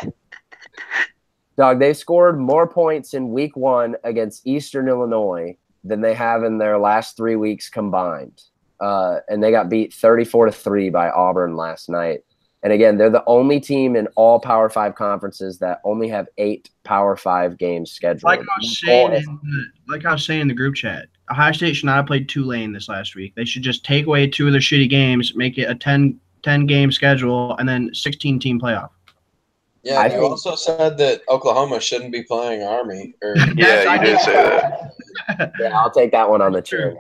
him! Dog, they scored more points in week 1 against Eastern Illinois than they have in their last 3 weeks combined. And they got beat 34-3 by Auburn last night. And again, they're the only team in all Power 5 conferences that only have 8 Power 5 games scheduled. Like I was saying in the group chat, Ohio State should not have played Tulane this last week. They should just take away 2 of their shitty games, make it a 10-game schedule, and then 16-team playoff. Yeah, you also said that Oklahoma shouldn't be playing Army. Yeah, you did say that. Yeah, I'll take that one on the chin.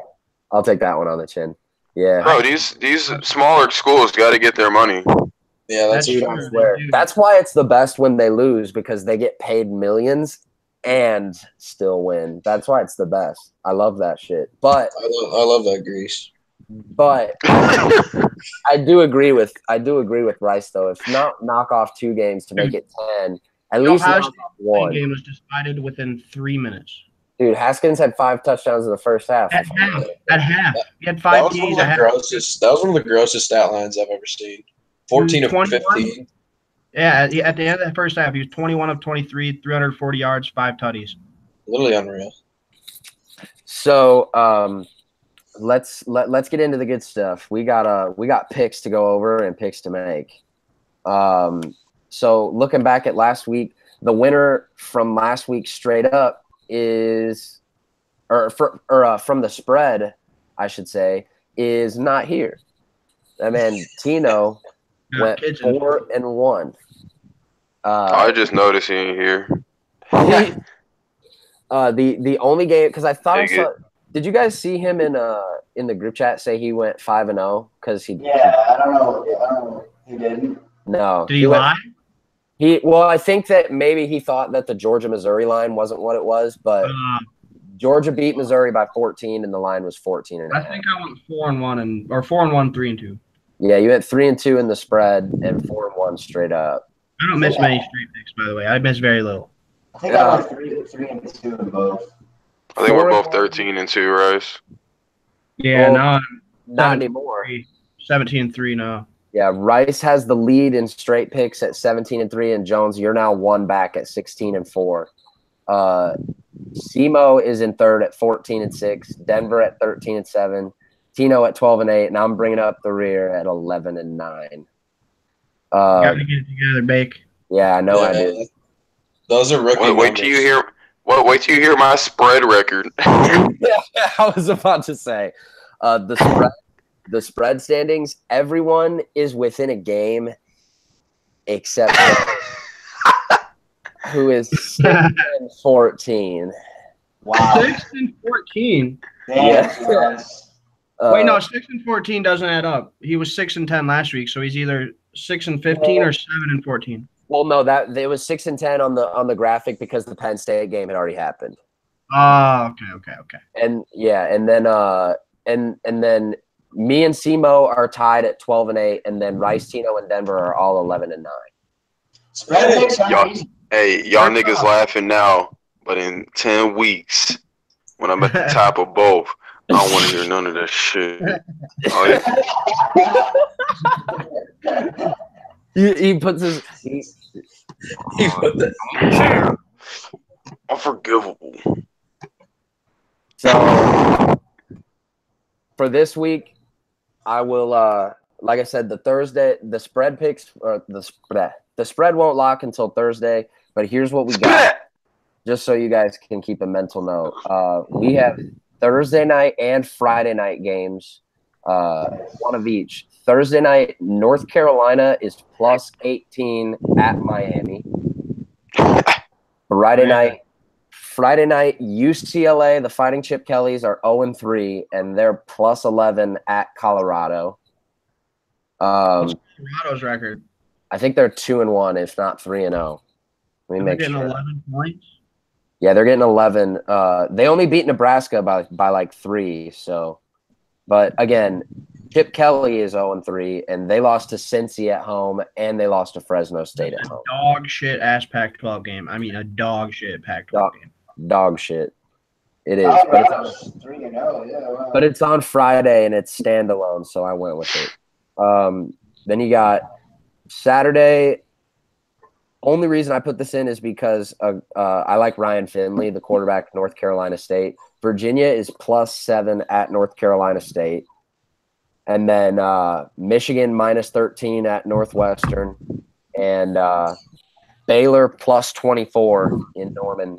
Yeah. Bro, these smaller schools got to get their money. Yeah, that's true. I swear. That's why it's the best when they lose, because they get paid millions and still win. That's why it's the best. I love that shit. But I love that grease. But I do agree with Rice though. If not knock off 2 games to make it 10, at least Ohio knock State off 1. game was decided within 3 minutes. Dude, Haskins had 5 touchdowns in the first half. At half, he had That 5 was one TDs of the at half. grossest. That was one of the grossest stat lines I've ever seen. 14 of 21? 15. Yeah, at the end of the first half, he was 21 of 23, 340 yards, 5 tutties. Literally unreal. So let's get into the good stuff. We got picks to go over and picks to make. So looking back at last week, the winner from last week straight up is, from the spread, I should say, is not here. That man Tino went 4-1. I just noticed he ain't here. The only game, because I thought I Take saw. Did you guys see him in the group chat say he went 5-0 because he? Yeah, I don't know. He didn't. No. Did he lie? I think that maybe he thought that the Georgia-Missouri line wasn't what it was, but Georgia beat Missouri by 14, and the line was 14 and a half. I think I went 4-1 or 4-1, 3-2. Yeah, you went 3-2 in the spread and 4-1 straight up. I don't miss many straight picks, by the way. I miss very little. I think I went 3-2 in both. I think we're both 13-2, Rice. Yeah, Well, no, not anymore. 17-3 now. Yeah, Rice has the lead in straight picks at 17-3, and Jones, you're now 1 back at 16-4. Simo is in third at 14-6. Denver at 13-7. Tino at 12-8, and I'm bringing up the rear at 11-9. Got to get it together, Bake. Yeah, I know I did. Those are rookie numbers. Wait till you hear my spread record. Yeah, I was about to say the spread standings. Everyone is within a game, except who is 6-14. Wow. 6-14. Yeah. Wait, no, 6-14 doesn't add up. He was 6-10 last week, so he's either 6-15 or 7-14. Well, no, that it was 6-10 on the graphic because the Penn State game had already happened. Oh, okay. And yeah, and then and then me and Simo are tied at 12-8, and then Rice, Tino, and Denver are all 11-9. Spread picks are easy. Hey, y'all niggas laughing now, but in 10 weeks, when I'm at the top of both, I don't want to hear none of that shit. He puts his. He put that. Unforgivable. So for this week, I will. Like I said, the spread picks, or the spread won't lock until Thursday. But here's what we got, just so you guys can keep a mental note. We have Thursday night and Friday night games, one of each. Thursday night, North Carolina is plus 18 at Miami. Friday night, UCLA, the Fighting Chip Kellys are 0-3, and they're plus 11 at Colorado. What's Colorado's record? I think they're 2-1, if not 3-0. Let me make getting sure. 11 points. Yeah, they're getting 11. They only beat Nebraska by like 3. So, but again, Chip Kelly is 0-3, and they lost to Cincy at home, and they lost to Fresno State at home. Dog shit ass Pac-12 game. I mean, a dog shit Pac-12 game. Dog shit. It is, but it's on Friday and it's standalone, so I went with it. Then you got Saturday. Only reason I put this in is because I like Ryan Finley, the quarterback, North Carolina State. Virginia is plus 7 at North Carolina State. And then Michigan minus 13 at Northwestern. And Baylor plus 24 in Norman,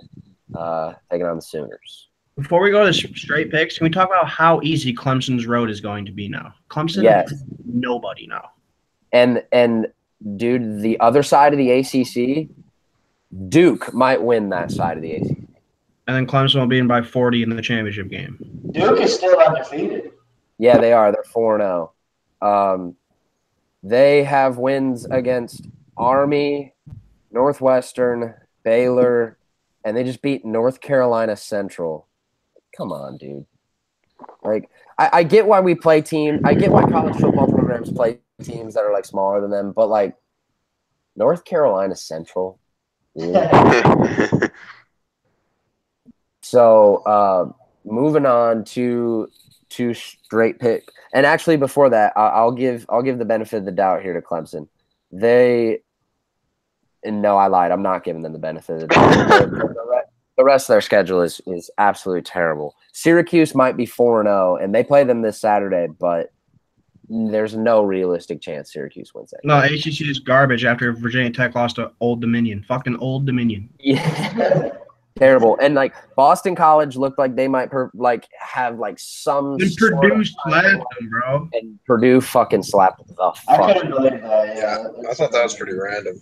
taking on the Sooners. Before we go to straight picks, can we talk about how easy Clemson's road is going to be now? Clemson is nobody now. And dude, the other side of the ACC, Duke might win that side of the ACC. And then Clemson will be in by 40 in the championship game. Duke is still undefeated. Yeah, they are. They're 4-0. They have wins against Army, Northwestern, Baylor, and they just beat North Carolina Central. Come on, dude. Like, I get why we play teams. I get why college football programs play teams that are like smaller than them, but like North Carolina Central. Yeah. So moving on to straight pick, and actually before that, I'll give the benefit of the doubt here to Clemson. And no, I lied. I'm not giving them the benefit of the doubt. The rest of their schedule is absolutely terrible. Syracuse might be 4-0, and they play them this Saturday, but there's no realistic chance Syracuse wins that. No, ACC is garbage after Virginia Tech lost to Old Dominion. Fucking Old Dominion. Yeah. Terrible. And like Boston College looked like they might have like some. And Purdue slapped them, bro. And Purdue fucking slapped the fuck. I couldn't believe that. Yeah, I thought that was pretty random.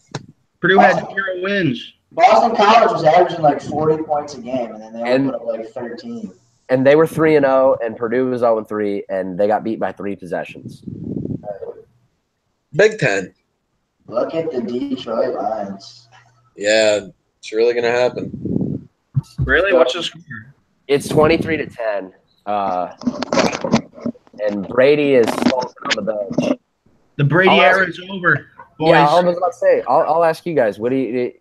Purdue had 0 wins. Boston College was averaging like 40 points a game, and then they only put up like 13. And they were 3-0, and Purdue was 0-3, and they got beat by 3 possessions. Big Ten. Look at the Detroit Lions. Yeah, it's really gonna happen. Really? So, what's the score? It's 23-10. And Brady is sulking on the bench. The Brady era is over, boys. Yeah, I was about to say. I'll ask you guys. What do you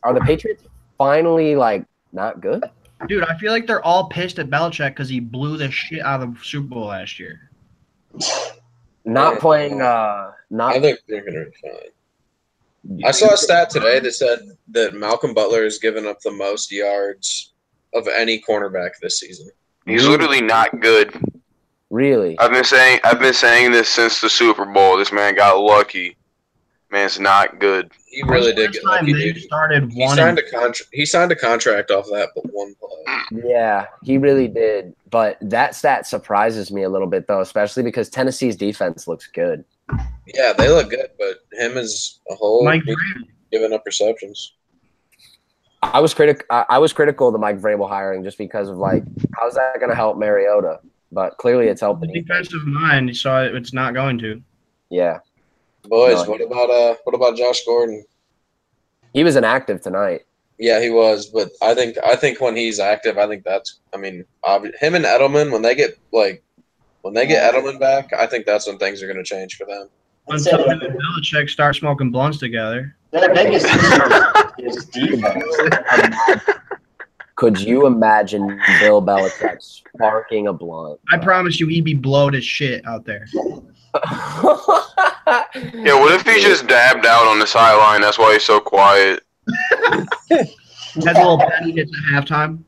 are the Patriots finally like not good? Dude, I feel like they're all pissed at Belichick because he blew the shit out of the Super Bowl last year. Not playing. I think they're gonna be fine. I saw a stat today that said that Malcolm Butler has given up the most yards of any cornerback this season. He's literally not good. Really? I've been saying this since the Super Bowl. This man got lucky. Man's not good. He really did get lucky, dude. He signed a contract off that, but one play. Yeah, he really did. But that stat surprises me a little bit, though, especially because Tennessee's defense looks good. Yeah, they look good, but him as a whole, Mike giving up receptions. I was critical of the Mike Vrabel hiring just because of like, how's that going to help Mariota? But clearly, it's helping. The defensive mind, you saw it's not going to. Yeah. Boys, what about Josh Gordon? He was inactive tonight. Yeah, he was, but I think when he's active, him and Edelman when they get Edelman back, I think that's when things are going to change for them. Until him and Belichick start smoking blunts together. Their biggest is defense. Could you imagine Bill Belichick sparking a blunt? I promise you, he'd be blowed as shit out there. Yeah, what if he just dabbed out on the sideline? That's why he's so quiet. Has a little penny hits at halftime.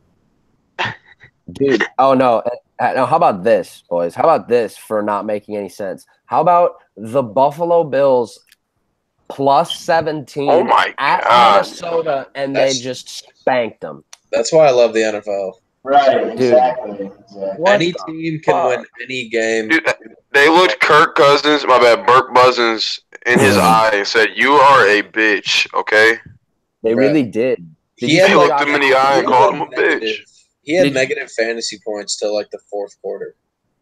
Dude, oh no. Now, how about this, boys? How about this for not making any sense? How about the Buffalo Bills plus 17 at Minnesota, and they just spanked them? That's why I love the NFL. Right, exactly. Any team can win any game. Dude, they looked Burke Cousins in his eye and said, "You are a bitch." Okay. They really did. He looked him in the eye and called him a bitch. He had negative fantasy points till like the fourth quarter.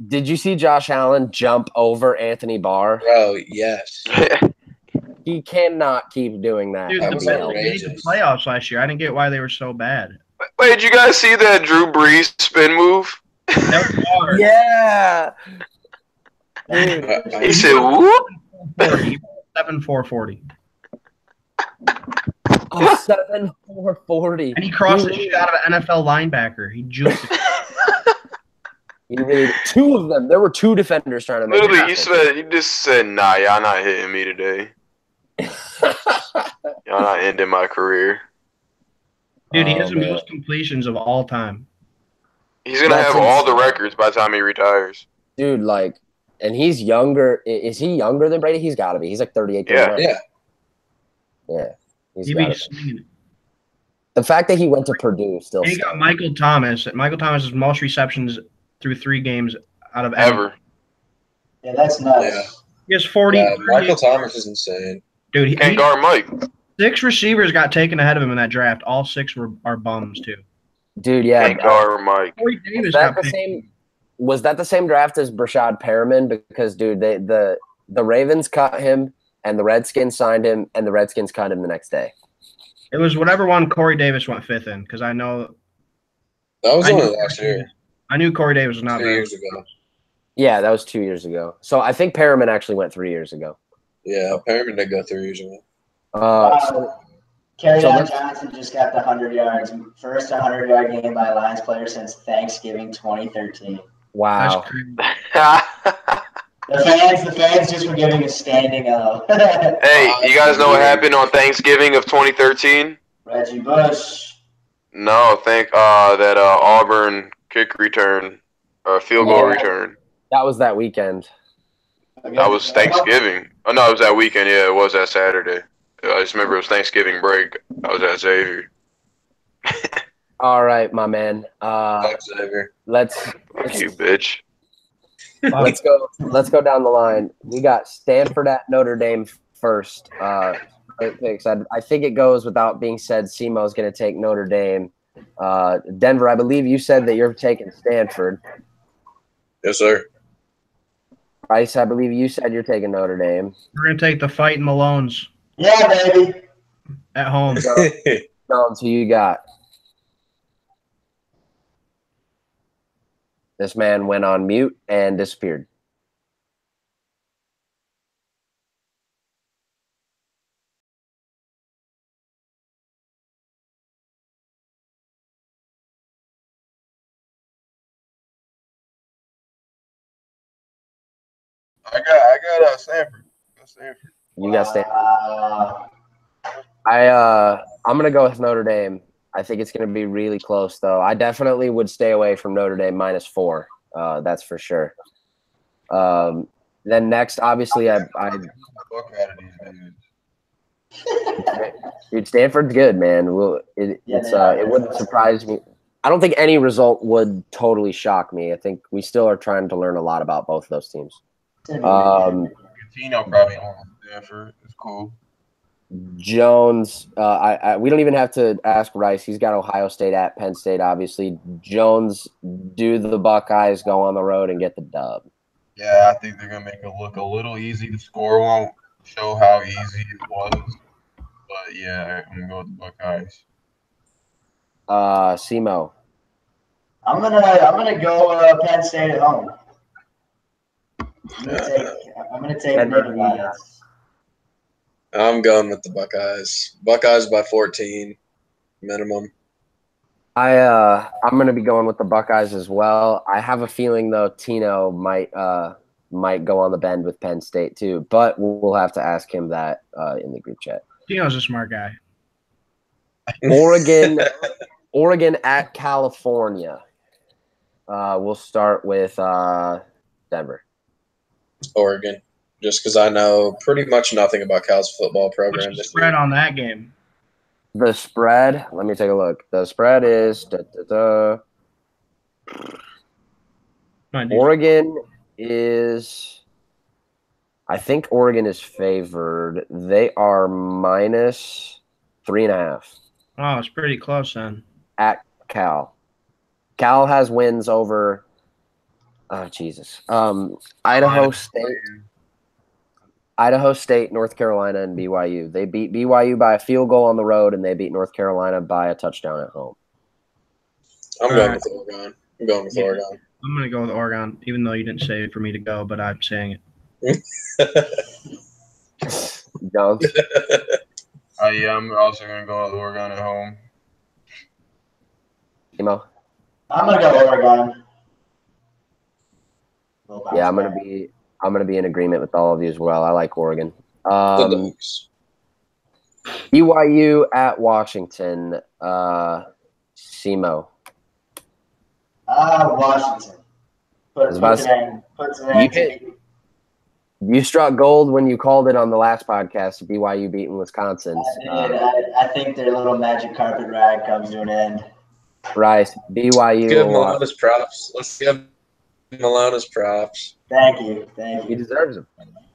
Did you see Josh Allen jump over Anthony Barr? Bro, yes. He cannot keep doing that. Dude, they made the playoffs last year. I didn't get why they were so bad. Wait, did you guys see that Drew Brees spin move? Yeah. Dude. He said, "Whoop." 7-4-40. Oh, 7-4-40. And he crossed the shit out of an NFL linebacker. He juked it. He really, 2 of them. There were 2 defenders trying to make it happen. He just said, "Nah, y'all not hitting me today. Y'all not ending my career." Dude, he has the most completions of all time. He's going to have all the records by the time he retires. Dude, like, and he's younger. Is he younger than Brady? He's got to be. He's like 38. Yeah. Yeah. He'd be swinging it. The fact that he went to Purdue still. And he got Michael Thomas. Michael Thomas has most receptions through 3 games out of ever. Yeah, that's nuts. Yeah. He has 40. Yeah, Michael Thomas is insane. Dude, he can't guard Mike. 6 receivers got taken ahead of him in that draft. All 6 are bums too. Dude, yeah. Can't guard Mike. Corey Davis was that the same draft as Brashad Perriman? Because dude, the Ravens cut him and the Redskins signed him and the Redskins cut him the next day. It was whatever one Corey Davis went 5th in because I know that was only last year. I knew Corey Davis was not 2 bad. years ago. Yeah, that was 2 years ago. So I think Perriman actually went 3 years ago. Yeah, Perriman did go 3 years ago. Kerryon Johnson just got the 100 yards. First 100-yard game by a Lions player since Thanksgiving 2013. Wow. That's crazy. The fans just were giving a standing O. Hey, you guys know what happened on Thanksgiving of 2013? Reggie Bush. No, that Auburn kick return, field goal return. That was that weekend. That was Thanksgiving. Oh no, it was that weekend. Yeah, it was that Saturday. I just remember it was Thanksgiving break. I was at Xavier. All right, my man. Thanks, Xavier. Let's You bitch. let's go down the line. We got Stanford at Notre Dame first. Great picks. I think it goes without being said. Simo's going to take Notre Dame. Denver, I believe you said that you're taking Stanford. Yes, sir. Bryce, I believe you said you're taking Notre Dame. We're gonna take the fight in Malone's Yeah, baby. at home. Jones, who you got? This man went on mute and disappeared. I got Stanford. You got Stanford. I'm gonna go with Notre Dame. I think it's gonna be really close, though. I definitely would stay away from Notre Dame -4. That's for sure. Then next, obviously, dude, Stanford's good, man. It wouldn't surprise me. I don't think any result would totally shock me. I think we still are trying to learn a lot about both of those teams. Tino probably on Stanford. It's cool. Jones, we don't even have to ask Rice. He's got Ohio State at Penn State, obviously. Jones, do the Buckeyes go on the road and get the dub? Yeah, I think they're gonna make it look a little easy. The score won't show how easy it was, but yeah, I'm gonna go with the Buckeyes. Simo. I'm gonna go Penn State at home. I'm gonna take Buckeyes. I'm going with the Buckeyes. Buckeyes by 14 minimum. I'm going to be going with the Buckeyes as well. I have a feeling though Tino might go on the bend with Penn State too, but we'll have to ask him that in the group chat. Tino's a smart guy. Oregon at California. We'll start with Denver. Oregon, just because I know pretty much nothing about Cal's football program. What's the spread on that game? The spread, let me take a look. The spread is Oregon is, I think Oregon is favored. They are -3.5. Oh, it's pretty close then. At Cal. Cal has wins over Jesus. Idaho State, North Carolina, and BYU. They beat BYU by a field goal on the road, and they beat North Carolina by a touchdown at home. I'm going with Oregon. I'm going with Oregon. I'm going to go with Oregon, even though you didn't say it for me to go, but I'm saying it. Jones? Yeah, I'm also going to go with Oregon at home. Emo? I'm going to go Oregon. Yeah, I'm gonna be in agreement with all of you as well. I like Oregon. BYU at Washington. Simo. Washington. You struck gold when you called it on the last podcast. BYU beating Wisconsin. I think their little magic carpet ride comes to an end. Rice, BYU. Give Milona's props. Let's give Milona's props. Thank you. He deserves them.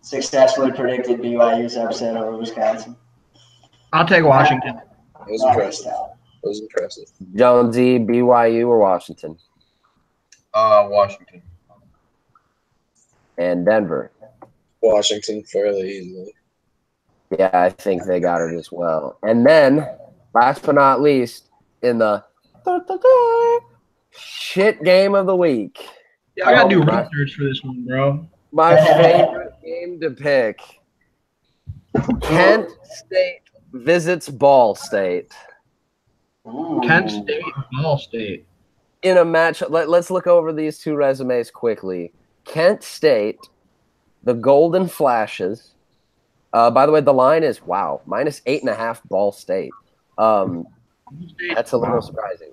Successfully predicted BYU's upset over Wisconsin. I'll take Washington. It was impressive. Jonesy, BYU or Washington? Washington. And Denver. Washington fairly easily. Yeah, I think they got it as well. And then, last but not least, in the Shit game of the week. Yeah, I gotta do my- research for this one, bro. My favorite game to pick. Kent State visits Ball State. Kent State, Ball State. In a match, let's look over these two resumes quickly. Kent State, the Golden Flashes. By the way, the line is -8.5 Ball State. That's a little surprising.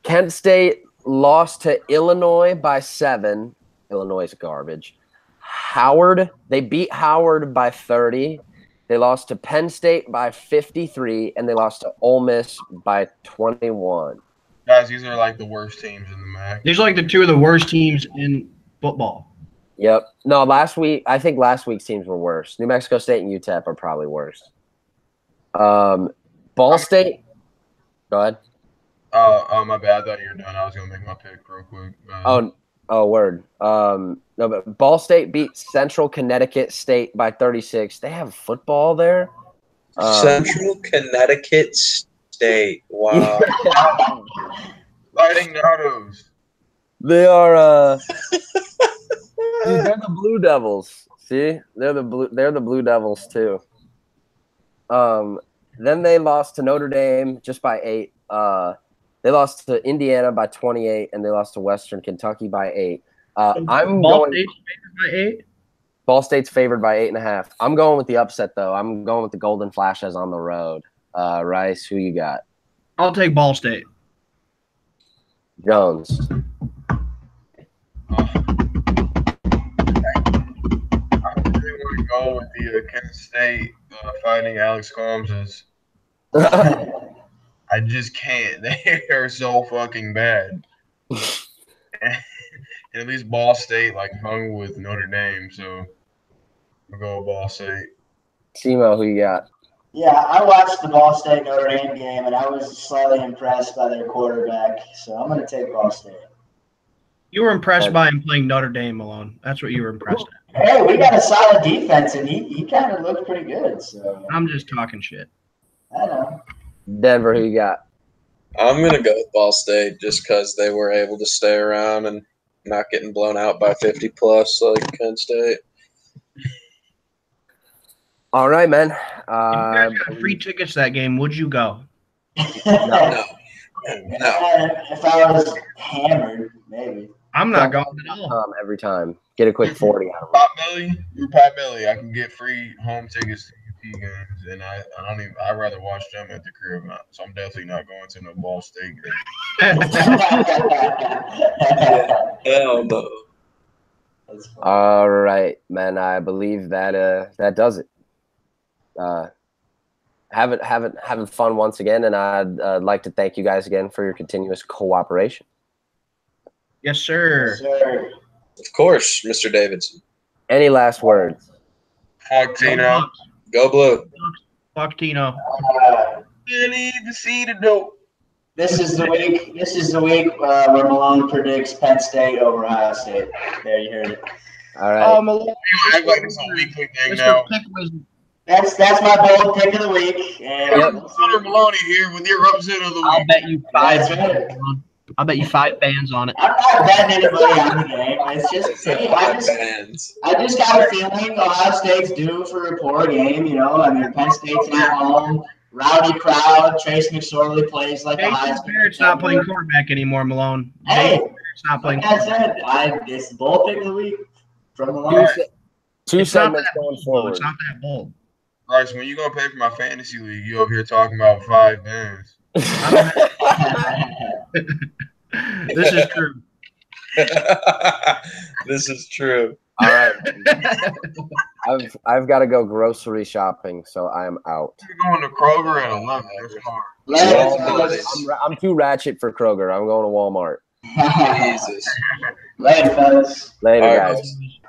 Kent State lost to Illinois by 7. Illinois is garbage. Howard, they beat Howard by 30. They lost to Penn State by 53, and they lost to Ole Miss by 21. Guys, these are like the worst teams in the MAC. These are like the two of the worst teams in football. Yep. No, I think last week's teams were worse. New Mexico State and UTEP are probably worse. Ball State. Go ahead. My bad. I thought you were done. I was gonna make my pick real quick. Oh, word. No, but Ball State beat Central Connecticut State by 36. They have football there. Central Connecticut State. Wow. Fighting Nardos. They are. Dude, they're the Blue Devils. See, they're the Blue Devils too. Then they lost to Notre Dame just by 8. They lost to Indiana by 28, and they lost to Western Kentucky by 8. Ball State's favored by 8. Ball State's favored by 8.5. I'm going with the upset though. I'm going with the Golden Flashes on the road. Rice, who you got? I'll take Ball State. Jones. I really want to go with the Kent State fighting Alex Combs. I just can't. They are so fucking bad. And at least Ball State hung with Notre Dame, so I'll go with Ball State. Simo, who you got? Yeah, I watched the Ball State Notre Dame game, and I was slightly impressed by their quarterback, so I'm going to take Ball State. You were impressed by him playing Notre Dame alone. That's what you were impressed at. Hey, we got a solid defense, and he kind of looked pretty good. So I'm just talking shit. I know. Denver, who you got? I'm going to go with Ball State just because they were able to stay around and not getting blown out by 50 plus like Kent State. All right, man. If you guys got free tickets that game, would you go? No. If I was hammered, maybe. I'm not going at all. Every time. Get a quick 40 out of it. Pat Billy, I can get free home tickets to UP games, and I'd rather watch them at the crib. So I'm definitely not going to no Ball State game. Hell no. All right, man. I believe that does it. Having fun once again, and I'd like to thank you guys again for your continuous cooperation. Yes, sir. Yes, sir. Of course, Mr. Davidson. Any last words? Fuck Tino. Go Blue. Fuck Tino. You need to see the dope. This is the week where Malone predicts Penn State over Ohio State. There, you heard it. All right. Malone. You act like it's a weekly thing now. That's my bold pick of the week. And Senator Maloney here with your upset of the week. I'll bet you That's 5. right. I'll bet you 5 bands on it. I'm not betting anybody on the game. It's just I just got a feeling Ohio State's due for a poor game. You know, I mean Penn State's at home, rowdy crowd. Trace McSorley plays like a Heisman. Barrett's not playing quarterback anymore, Malone. Hey, Barrett's not playing. Like I said, it's the bold pick of the week from Malone. Two segments going forward. It's not that bold. Bryce, when you gonna pay for my fantasy league, you over here talking about 5 bands. This is true. This is true. All right. I've got to go grocery shopping, so I am out. You're going to Kroger at 11. That's hard. I'm too ratchet for Kroger. I'm going to Walmart. Jesus. Later, fellas. Later, All right, guys. guys.